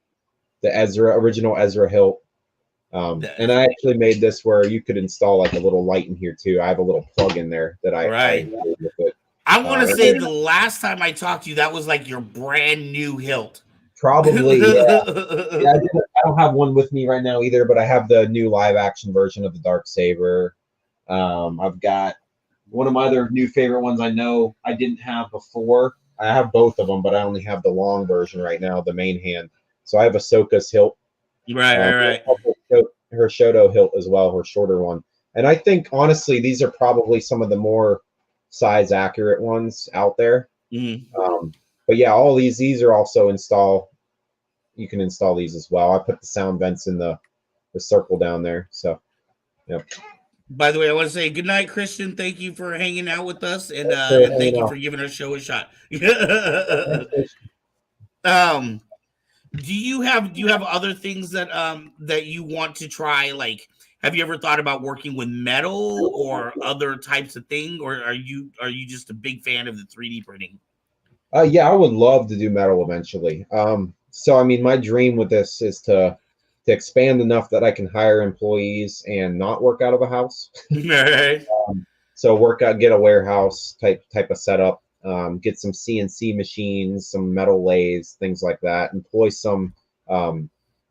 original Ezra hilt. And I actually made this where you could install like a little light in here too. I have a little plug in there that I did with it. I want to say the last time I talked to you, that was like your brand new hilt. Probably, yeah. I don't have one with me right now either, but I have the new live action version of the Dark Saber. I've got one of my other new favorite ones I know I didn't have before. I have both of them, but I only have the long version right now, the main hand. So I have Ahsoka's hilt. Right. Her Shoto hilt as well, her shorter one. And I think, honestly, these are probably some of the more size-accurate ones out there. But yeah, all these are also you can install these as well. I put the sound vents in the circle down there. So, yeah. By the way, I want to say good night, Christian. Thank you for hanging out with us, and thank you for giving our show a shot. Do you have other things that you want to try? Like, have you ever thought about working with metal or other types of thing, or are you just a big fan of the 3D printing? Yeah, I would love to do metal eventually. So I mean, my dream with this is to expand enough that I can hire employees and not work out of a house. So get a warehouse type of setup. Get some CNC machines, some metal lathes, things like that. Employ some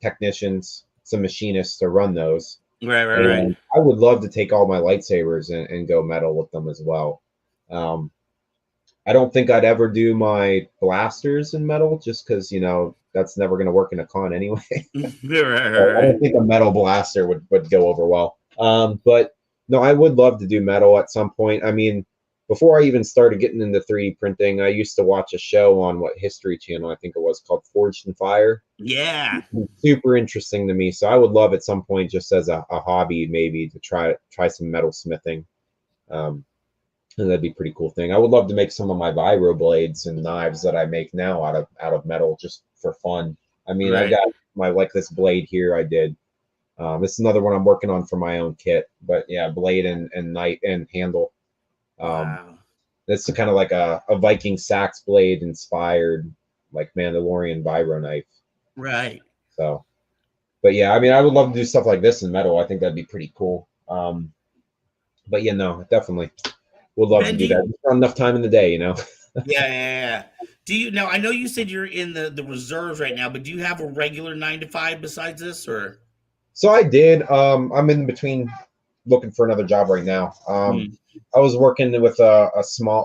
technicians, some machinists to run those. Right. I would love to take all my lightsabers and go metal with them as well. I don't think I'd ever do my blasters in metal just because, that's never going to work in a con anyway. I don't think a metal blaster would go over well. But no, I would love to do metal at some point. I mean, before I even started getting into 3D printing, I used to watch a show on History Channel, I think it was, called Forged in Fire. Yeah. Super interesting to me. So I would love at some point, just as a hobby, maybe to try some metal smithing. And that'd be a pretty cool thing. I would love to make some of my vibro blades and knives that I make now out of metal just for fun. I mean, I got this blade here I did. This is another one I'm working on for my own kit. But yeah, blade and knife and handle. Wow. This is kind of like a Viking sax blade inspired, like Mandalorian vibro knife. Right. So, but yeah, I mean, I would love to do stuff like this in metal. I think that'd be pretty cool. But yeah, no, definitely would love to do that. Just not enough time in the day, Yeah. Do you now? I know you said you're in the reserves right now, but do you have a regular 9 to 5 besides this, or? So I did. I'm in between looking for another job right now. I was working with a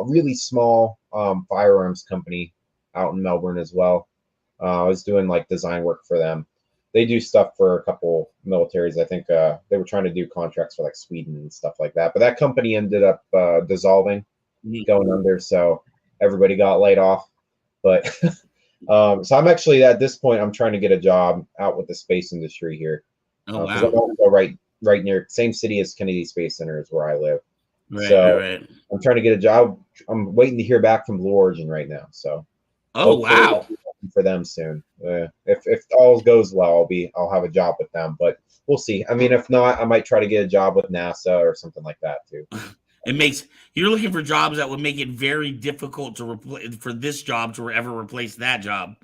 really small firearms company out in Melbourne as well. I was doing like design work for them. They do stuff for a couple militaries. I think they were trying to do contracts for like Sweden and stuff like that. But that company ended up dissolving, going under. So everybody got laid off. But so I'm actually at this point, I'm trying to get a job out with the space industry here. Oh, wow. I'm also right near same city as Kennedy Space Center is where I live. Right. I'm trying to get a job. I'm waiting to hear back from Blue Origin right now. So wow. For them soon. If all goes well, I'll have a job with them, but we'll see. I mean, if not, I might try to get a job with NASA or something like that too. You're looking for jobs that would make it very difficult for this job to ever replace that job.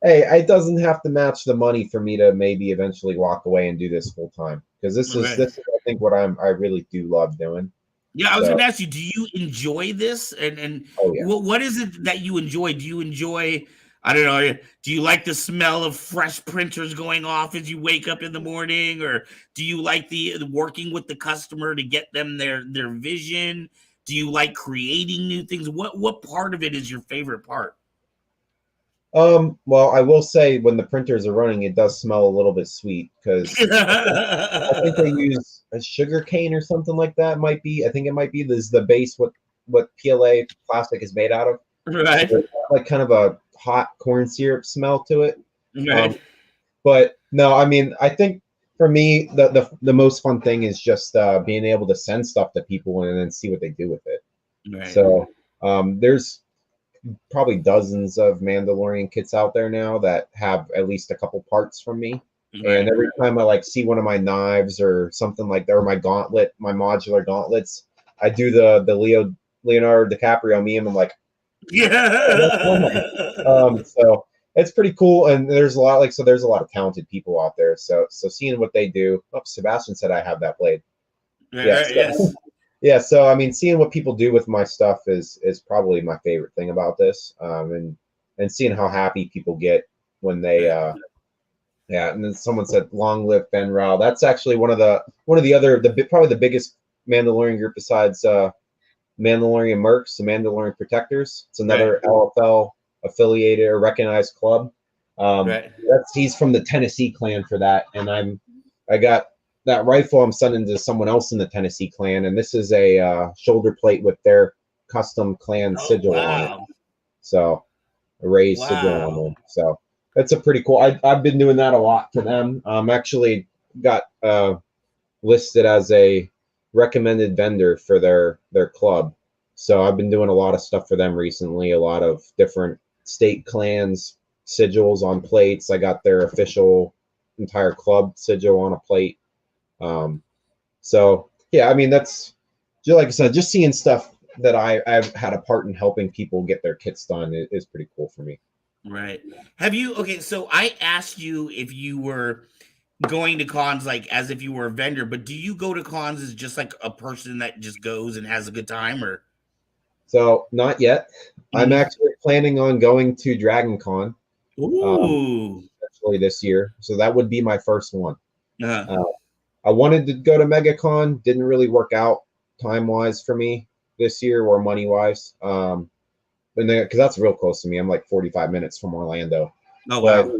Hey, it doesn't have to match the money for me to maybe eventually walk away and do this full time, because this is I think what I really do love doing. Yeah, I was going to ask you, do you enjoy this? And what is it that you enjoy? Do you enjoy, I don't know, do you like the smell of fresh printers going off as you wake up in the morning? Or do you like the working with the customer to get them their vision? Do you like creating new things? What part of it is your favorite part? Well, I will say when the printers are running, it does smell a little bit sweet because I think they use a sugar cane or something like that. I think it might be this is the base what PLA plastic is made out of. Right. So like kind of a hot corn syrup smell to it. Right. But no, I mean, I think for me the most fun thing is just being able to send stuff to people and then see what they do with it. Right. So there's probably dozens of Mandalorian kits out there now that have at least a couple parts from me. Right. And every time I see one of my knives or something like that, or my gauntlet, my modular gauntlets, I do the Leonardo DiCaprio meme. I'm like, yeah. So it's pretty cool, and there's a lot there's a lot of talented people out there. So seeing what they do. Oh, Sebastian said I have that blade. Yeah. Yes. Yeah. So I mean, seeing what people do with my stuff is probably my favorite thing about this. And seeing how happy people get when they yeah. And then someone said, "Long live Ben Rao." That's actually one of the other probably the biggest Mandalorian group besides Mandalorian Mercs, the Mandalorian Protectors. It's another LFL affiliated or recognized club. He's from the Tennessee clan for that, and I got that rifle I'm sending to someone else in the Tennessee clan, and this is a shoulder plate with their custom clan sigil on it. So a raised sigil on them. So that's a pretty cool. I've been doing that a lot for them. Actually got listed as a recommended vendor for their club. So I've been doing a lot of stuff for them recently, a lot of different state clans sigils on plates. I got their official entire club sigil on a plate. So yeah, I mean, that's just like I said, just seeing stuff that I've had a part in helping people get their kits done is pretty cool for me. Right. Have you, okay, so I asked you if you were going to cons like as if you were a vendor, but do you go to cons as just like a person that just goes and has a good time, or? So not yet. I'm actually planning on going to Dragon Con actually this year. So that would be my first one. I wanted to go to MegaCon, didn't really work out time-wise for me this year or money-wise. And then because that's real close to me. I'm like 45 minutes from Orlando. Oh, wow. But,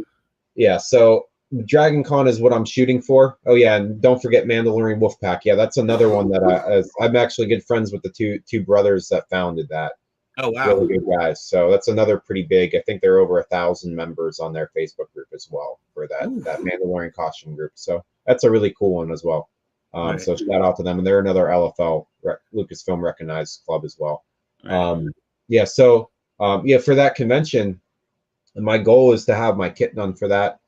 yeah, so Dragon Con is what I'm shooting for. Oh, yeah, and don't forget Mandalorian Wolfpack. Yeah, that's another one that I'm actually good friends with the two brothers that founded that. Oh, wow. Really good guys. So that's another pretty big. I think there are over 1,000 members on their Facebook group as well for that Mandalorian costume group. So that's a really cool one as well. So shout out to them. And they're another LFL Lucasfilm recognized club as well. Yeah. So for that convention, my goal is to have my kit done for that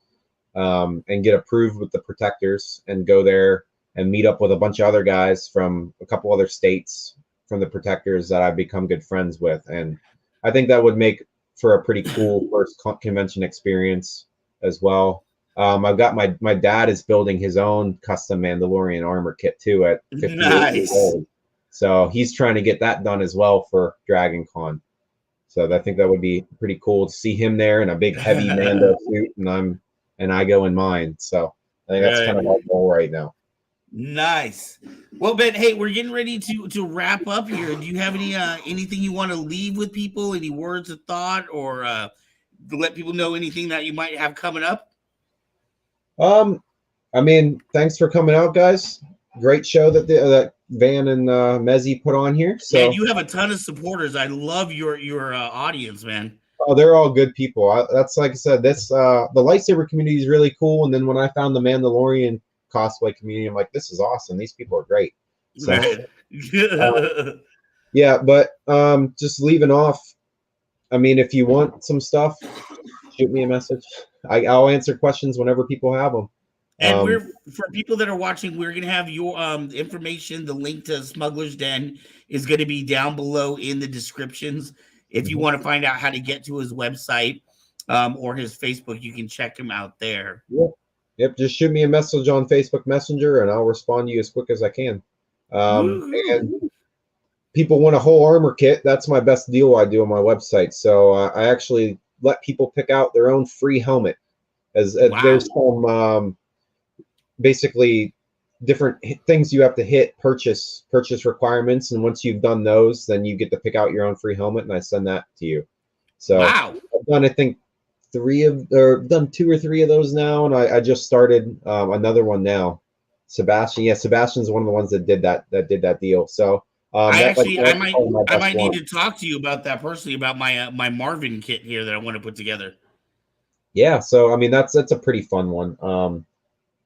and get approved with the protectors and go there and meet up with a bunch of other guys from a couple other states from the protectors that I've become good friends with. And I think that would make for a pretty cool first convention experience as well. I've got my dad is building his own custom Mandalorian armor kit too at 58 years old. So he's trying to get that done as well for Dragon Con. So I think that would be pretty cool to see him there in a big heavy Mando suit, and I go in mine. So I think that's kind of our goal right now. Nice. Well, Ben, hey, we're getting ready to wrap up here. Do you have anything you want to leave with people? Any words of thought, or to let people know anything that you might have coming up? I mean, thanks for coming out, guys. Great show that Van and Mezzi put on here. So man, you have a ton of supporters. I love your audience, man. Oh, they're all good people. That's like I said, this the lightsaber community is really cool. And then when I found the Mandalorian cosplay community, I'm like, this is awesome. These people are great. So, yeah, but just leaving off. I mean, if you want some stuff, shoot me a message. I'll answer questions whenever people have them. And for people that are watching, we're gonna have your information. The link to Smuggler's Den is going to be down below in the descriptions. If you want to find out how to get to his website or his Facebook, you can check him out there. Yep. Just shoot me a message on Facebook Messenger, and I'll respond to you as quick as I can. And people want a whole armor kit. That's my best deal I do on my website. So I actually let people pick out their own free helmet. There's some basically different things you have to hit, purchase requirements, and once you've done those, then you get to pick out your own free helmet, and I send that to you. So I've done, I think, 2 or 3 of those now, and I just started another one now. Sebastian's one of the ones that did that deal. So I might need to talk to you about that personally, about my Marvin kit here that I want to put together. Yeah, so I mean that's a pretty fun one.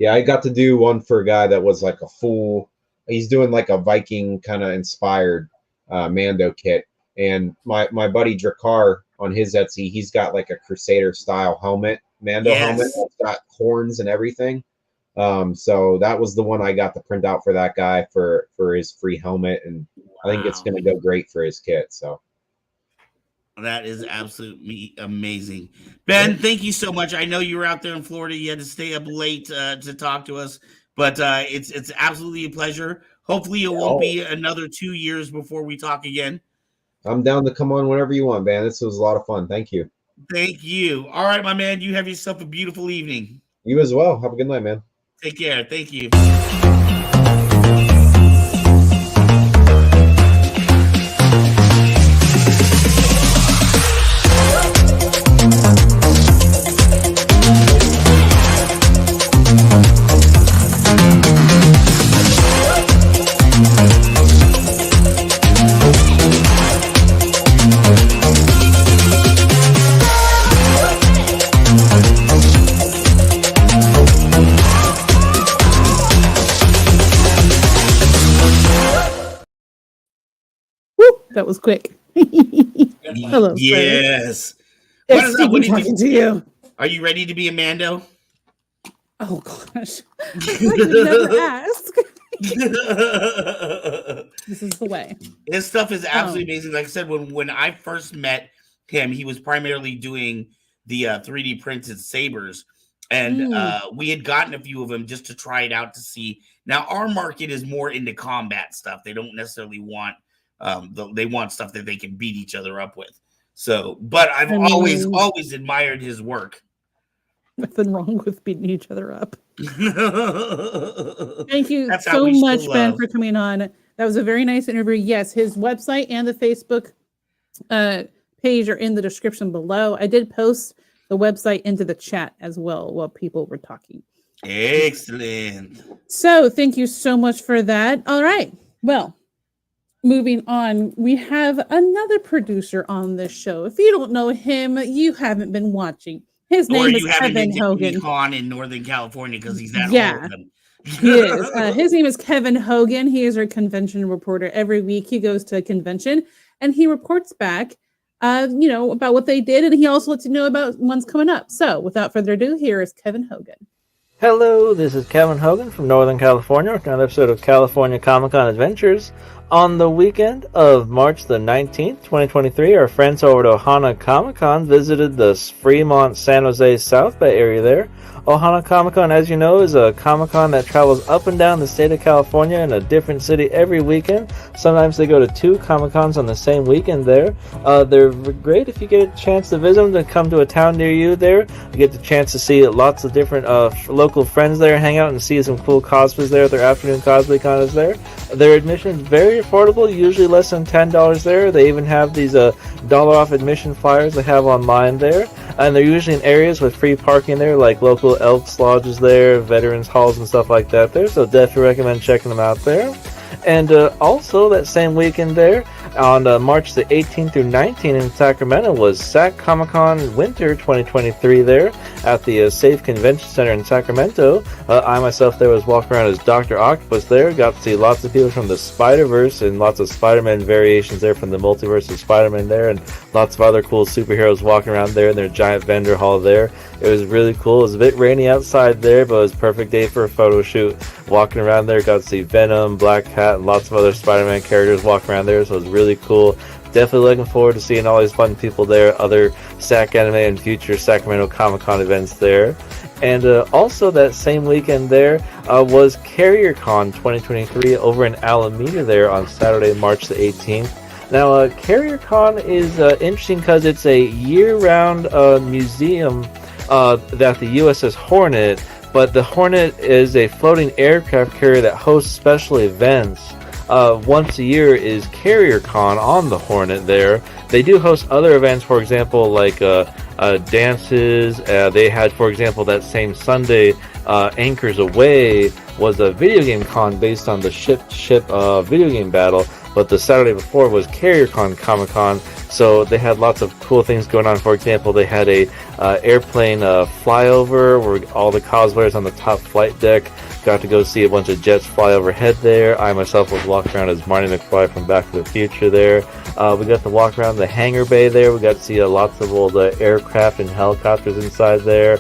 Yeah, I got to do one for a guy that was like he's doing like a Viking kind of inspired Mando kit. And my buddy Drakkar on his Etsy, he's got like a Crusader style helmet, Mando helmet that's got horns and everything. So that was the one I got to print out for that guy for his free helmet, and I think it's gonna go great for his kit. So That is absolutely amazing. Ben, thank you so much. I know you were out there in Florida. You had to stay up late to talk to us, but it's absolutely a pleasure. Hopefully it won't be another 2 years before we talk again. I'm down to come on whenever you want, man. This was a lot of fun. Thank you. Thank you. All right, my man. You have yourself a beautiful evening. You as well. Have a good night, man. Take care. Thank you. That was quick. Hello. Yes. What is that? What talking to you? Are you ready to be a Mando? Oh gosh, I could never ask. This is the way. His stuff is absolutely amazing. Like I said, when I first met him, he was primarily doing the 3D printed sabers, and we had gotten a few of them just to try it out to see. Now our market is more into combat stuff. They don't necessarily want. They want stuff that they can beat each other up with. So, but I've always admired his work. Nothing wrong with beating each other up. Thank you so much, Ben, for coming on. That was a very nice interview. Yes, his website and the Facebook page are in the description below. I did post the website into the chat as well while people were talking. Excellent. So thank you so much for that. All right. Well, moving on, we have another producer on this show. If you don't know him, you haven't been watching. His name is Kevin Hogan. Con in Northern California because he's that all of them. He is. His name is Kevin Hogan. He is our convention reporter. Every week he goes to a convention and he reports back, about what they did, and he also lets you know about ones coming up. So, without further ado, here is Kevin Hogan. Hello, this is Kevin Hogan from Northern California with another episode of California Comic-Con Adventures. On the weekend of March the 19th, 2023, our friends over at Ohana Comic-Con visited the Fremont, San Jose, South Bay area there. Ohana Comic-Con, as you know, is a Comic-Con that travels up and down the state of California in a different city every weekend. Sometimes they go to 2 Comic-Cons on the same weekend there. They're great if you get a chance to visit them, to come to a town near you there. You get the chance to see lots of different local friends there, hang out and see some cool cosplays there. Their afternoon cosplay con is there. Their admission is very affordable, usually less than $10 there. They even have these dollar off admission flyers they have online there. And they're usually in areas with free parking there, like local Elks Lodges there, Veterans Halls and stuff like that there. So definitely recommend checking them out there. And also that same weekend there, on March the 18th through 19th in Sacramento, was SAC Comic-Con Winter 2023 there at the Safe Convention Center in Sacramento. I myself there was walking around as Dr. Octopus there. Got to see lots of people from the Spider-Verse and lots of Spider-Man variations there from the multiverse of Spider-Man there, and lots of other cool superheroes walking around there in their giant vendor hall there. It was really cool. It was a bit rainy outside there, but it was a perfect day for a photo shoot. Walking around there, got to see Venom, Black Cat, and lots of other Spider-Man characters walking around there, so it was really cool. Definitely looking forward to seeing all these fun people there, other SAC Anime and future Sacramento Comic-Con events there. And also that same weekend there was CarrierCon 2023 over in Alameda there on Saturday, March the 18th. Now, CarrierCon is interesting because it's a year-round museum that the USS Hornet, but the Hornet is a floating aircraft carrier that hosts special events. Once a year is CarrierCon on the Hornet there. They do host other events, for example, like dances. They had, for example, that same Sunday, Anchors Away was a video game con based on the ship-to-ship video game battle. But the Saturday before was CarrierCon Comic-Con, so they had lots of cool things going on. For example, they had a airplane flyover where all the cosplayers on the top flight deck Got to go see a bunch of jets fly overhead there. I myself was walking around as Marty McFly from Back to the Future there. We got to walk around the hangar bay there. We got to see lots of old aircraft and helicopters inside there.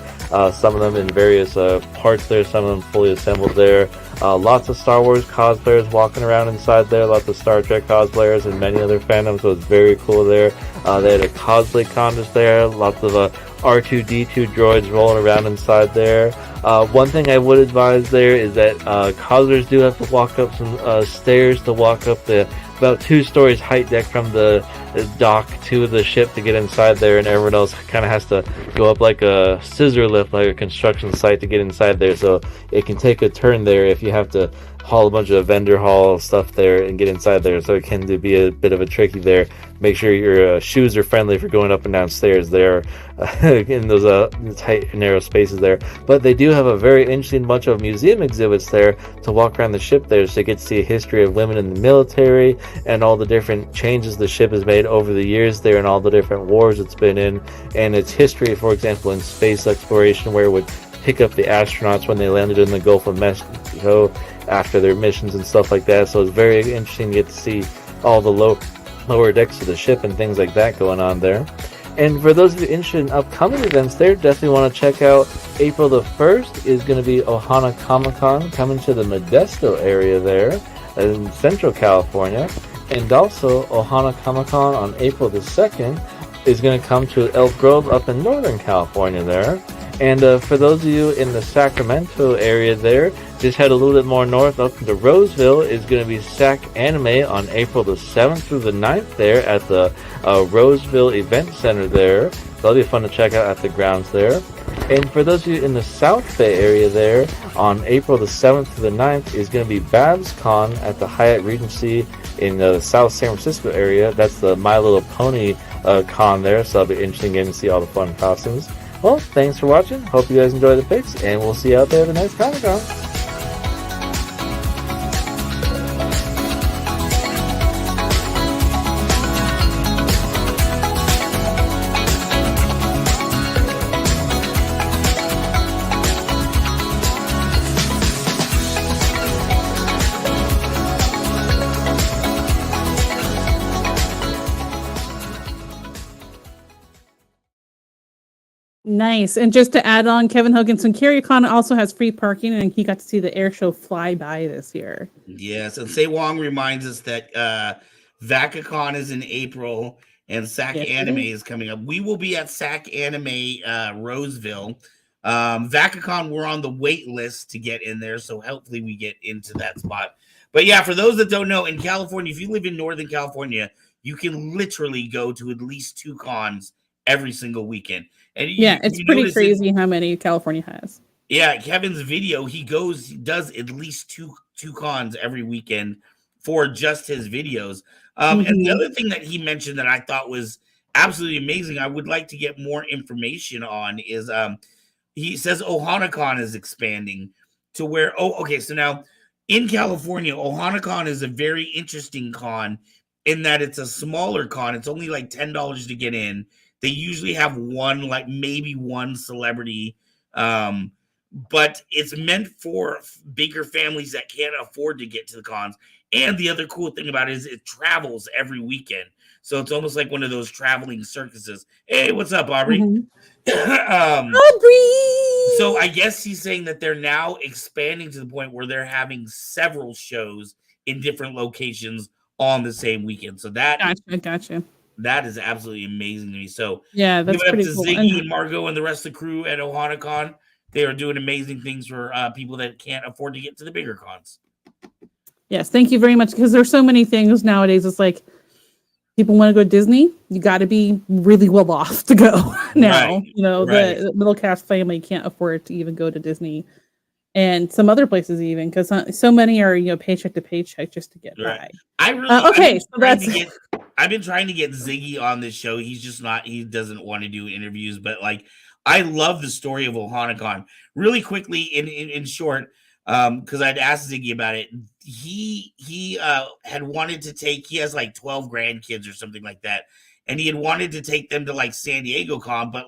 Some of them in various parts there, some of them fully assembled there. Lots of Star Wars cosplayers walking around inside there, lots of Star Trek cosplayers and many other fandoms, so it's very cool there. They had a cosplay contest there, lots of R2-D2 droids rolling around inside there. One thing I would advise there is that cosplayers do have to walk up some stairs to walk up the about 2 stories height deck from the dock to the ship to get inside there, and everyone else kind of has to go up like a scissor lift, like a construction site to get inside there, so it can take a turn there if you have to haul a bunch of vendor haul stuff there and get inside there, so it can be a bit of a tricky there. Make sure your shoes are friendly for going up and down stairs there in those tight narrow spaces there. But they do have a very interesting bunch of museum exhibits there to walk around the ship there, so you get to see a history of women in the military and all the different changes the ship has made over the years there and all the different wars it's been in, and its history, for example, in space exploration, where it would pick up the astronauts when they landed in the Gulf of Mexico after their missions and stuff like that. So it's very interesting to get to see all the lower decks of the ship and things like that going on there. And for those of you interested in upcoming events there, definitely want to check out April the 1st is going to be Ohana Comic-Con coming to the Modesto area there in Central California. And also Ohana Comic-Con on April the 2nd is going to come to Elk Grove up in Northern California there. And for those of you in the Sacramento area there, just head a little bit more north up to Roseville is going to be SAC Anime on April the 7th through the 9th there at the Roseville Event Center there. That'll be fun to check out at the grounds there. And for those of you in the South Bay area there, on April the 7th to the 9th is going to be Babs Con at the Hyatt Regency in the South San Francisco area. That's the My Little Pony con there, so that'll be interesting getting to see all the fun costumes. Well, thanks for watching. Hope you guys enjoy the pics, and we'll see you out there at the next Comic-Con. Nice. And just to add on, Kevin Hoganson, CarryCon also has free parking, and he got to see the air show fly by this year. Yes, and Say Wong reminds us that VacaCon is in April and SAC Anime is coming up. We will be at SAC Anime Roseville. VacaCon, we're on the wait list to get in there, so hopefully we get into that spot. But yeah, for those that don't know, in California, if you live in Northern California, you can literally go to at least 2 cons every single weekend. And it's pretty crazy how many California has. Yeah, Kevin's video, he does at least two cons every weekend for just his videos. And the other thing that he mentioned that I thought was absolutely amazing, I would like to get more information on, is he says OhanaCon is expanding to where, so now in California, OhanaCon is a very interesting con in that it's a smaller con. It's only like $10 to get in. They usually have maybe one celebrity, but it's meant for bigger families that can't afford to get to the cons. And the other cool thing about it is it travels every weekend. So it's almost like one of those traveling circuses. Hey, what's up, Aubrey? Aubrey! So I guess he's saying that they're now expanding to the point where they're having several shows in different locations on the same weekend. So that Gotcha. That is absolutely amazing to me. So yeah, that's pretty cool. Ziggy and Margot and the rest of the crew at OhanaCon. They are doing amazing things for people that can't afford to get to the bigger cons. Yes, thank you very much, because there's so many things nowadays. It's like people want to go to Disney, you got to be really well off to go now. Right. The middle class family can't afford to even go to Disney and some other places, even because so many are paycheck to paycheck just to get by. I've been trying to get Ziggy on this show. He's just not. He doesn't want to do interviews. But I love the story of OhanaCon. Really quickly, in short, because I'd asked Ziggy about it. He had wanted to take. He has 12 grandkids or something like that, and he had wanted to take them to San Diego Con, but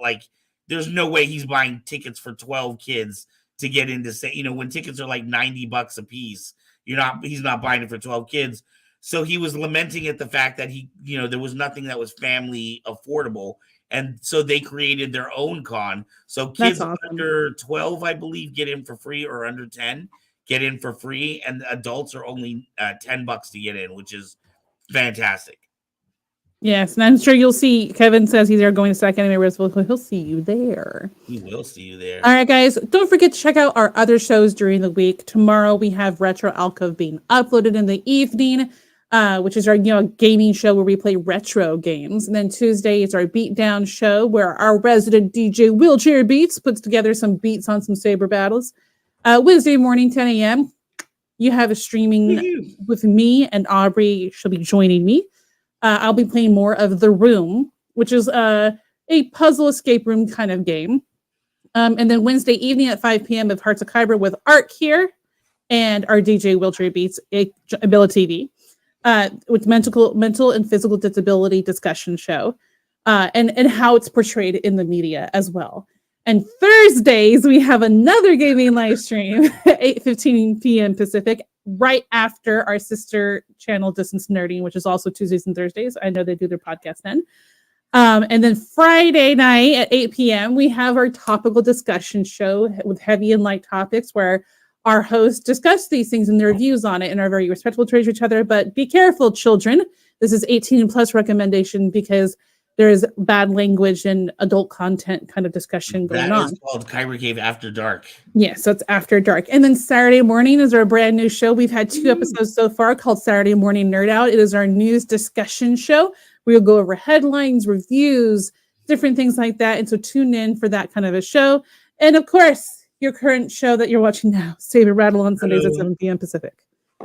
there's no way he's buying tickets for 12 kids to get into, say, you know, when tickets are like $90 a piece, he's not buying it for 12 kids. So he was lamenting at the fact that there was nothing that was family affordable. And so they created their own con. So kids under 12, I believe, get in for free, or under 10 get in for free. And adults are only $10 to get in, which is fantastic. Yes, and I'm sure you'll see. Kevin says he's going to Stack Anime Festival. He'll see you there. He will see you there. All right, guys. Don't forget to check out our other shows during the week. Tomorrow we have Retro Alcove being uploaded in the evening, which is our gaming show where we play retro games. And then Tuesday is our Beatdown show where our resident DJ Wheelchair Beats puts together some beats on some Saber battles. Wednesday morning, 10 a.m. You have a streaming with me and Aubrey. She'll be joining me. I'll be playing more of The Room, which is a puzzle escape room kind of game. And then Wednesday evening at 5 p.m. of Hearts of Kyber with Art here and our DJ Wheelchair Beats, AbiliTV, with mental and physical disability discussion show and how it's portrayed in the media as well. And Thursdays, we have another gaming live stream at 8:15 p.m. Pacific, right after our sister channel Distance Nerding, which is also Tuesdays and Thursdays. I know they do their podcast then. And then Friday night at 8 p.m., we have our topical discussion show with heavy and light topics where our hosts discuss these things and their views on it and are very respectful towards each other. But be careful, children. This is 18 plus recommendation because there is bad language and adult content kind of discussion going on. That is called Kyber Cave After Dark. Yes, so it's After Dark. And then Saturday morning is our brand new show. We've had 2 episodes so far called Saturday Morning Nerd Out. It is our news discussion show. We'll go over headlines, reviews, different things like that. And so tune in for that kind of a show. And of course, your current show that you're watching now, Saber Rattle on Sundays at 7 p.m. Pacific.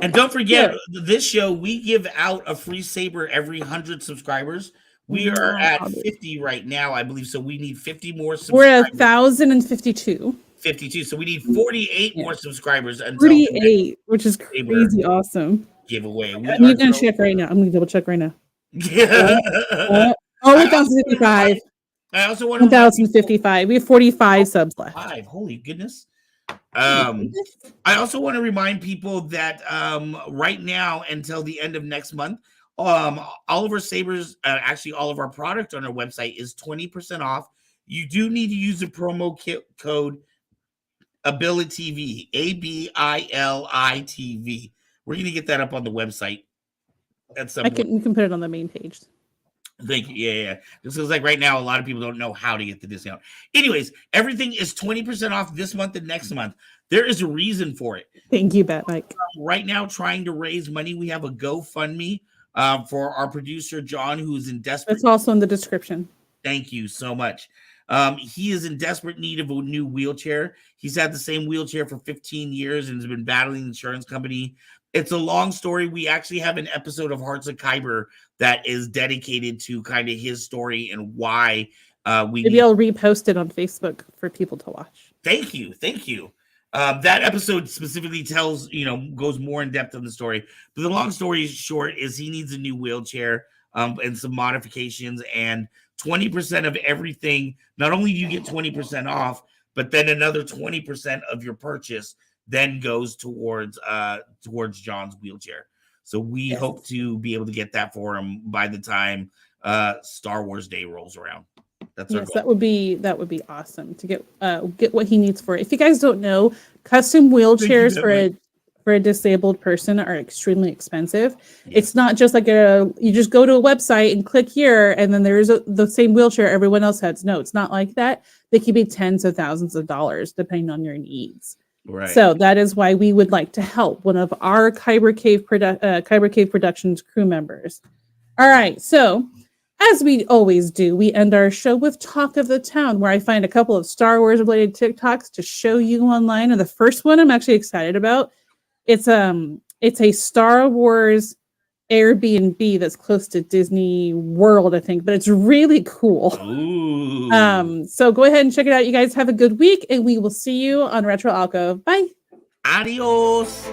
And don't forget, this show, we give out a free Saber every 100 subscribers. We are at 50 right now, I believe. So we need 50 more subscribers. We're at 1,052. 52. So we need 48 more subscribers until 48, which is crazy awesome. Giveaway. You can check right now. I'm going to double check right now. Yeah. 1,055. I also want 1,055. We have 45 subs left. Holy goodness. I also want to remind people that right now until the end of next month, Oliver Saber's, actually all of our product on our website is 20% off. You do need to use the promo code AbiliTV, AbiliTV. We're going to get that up on the website at some point. You can put it on the main page. Thank you. Yeah. This is like right now, a lot of people don't know how to get the discount. Anyways, everything is 20% off this month and next month. There is a reason for it. Thank you, Bat Mike. Right now, trying to raise money. We have a GoFundMe for our producer, Jon, who's in desperate. It's also in the description. Thank you so much. He is in desperate need of a new wheelchair. He's had the same wheelchair for 15 years and has been battling the insurance company. It's a long story. We actually have an episode of Hearts of Kyber that is dedicated to kind of his story and why maybe I'll repost it on Facebook for people to watch. Thank you. That episode specifically tells, goes more in depth on the story. But the long story short is he needs a new wheelchair and some modifications, and 20% of everything. Not only do you get 20% off, but then another 20% of your purchase then goes towards Jon's wheelchair. So we hope to be able to get that for him by the time Star Wars Day rolls around. That's our goal. That would be awesome to get what he needs for it. If you guys don't know, custom wheelchairs for a disabled person are extremely expensive. Yeah. It's not just like you just go to a website and click here and then there's the same wheelchair everyone else has. No, it's not like that. They can be tens of thousands of dollars depending on your needs. Right. So that is why we would like to help one of our Kyber Cave Productions crew members. All right, so as we always do, we end our show with Talk of the Town, where I find a couple of Star Wars related TikToks to show you online. And the first one I'm actually excited about. It's a Star Wars Airbnb that's close to Disney World, I think, but it's really cool. Ooh. So go ahead and check it out. You guys have a good week, and we will see you on Retro Alcove. Bye. Adios.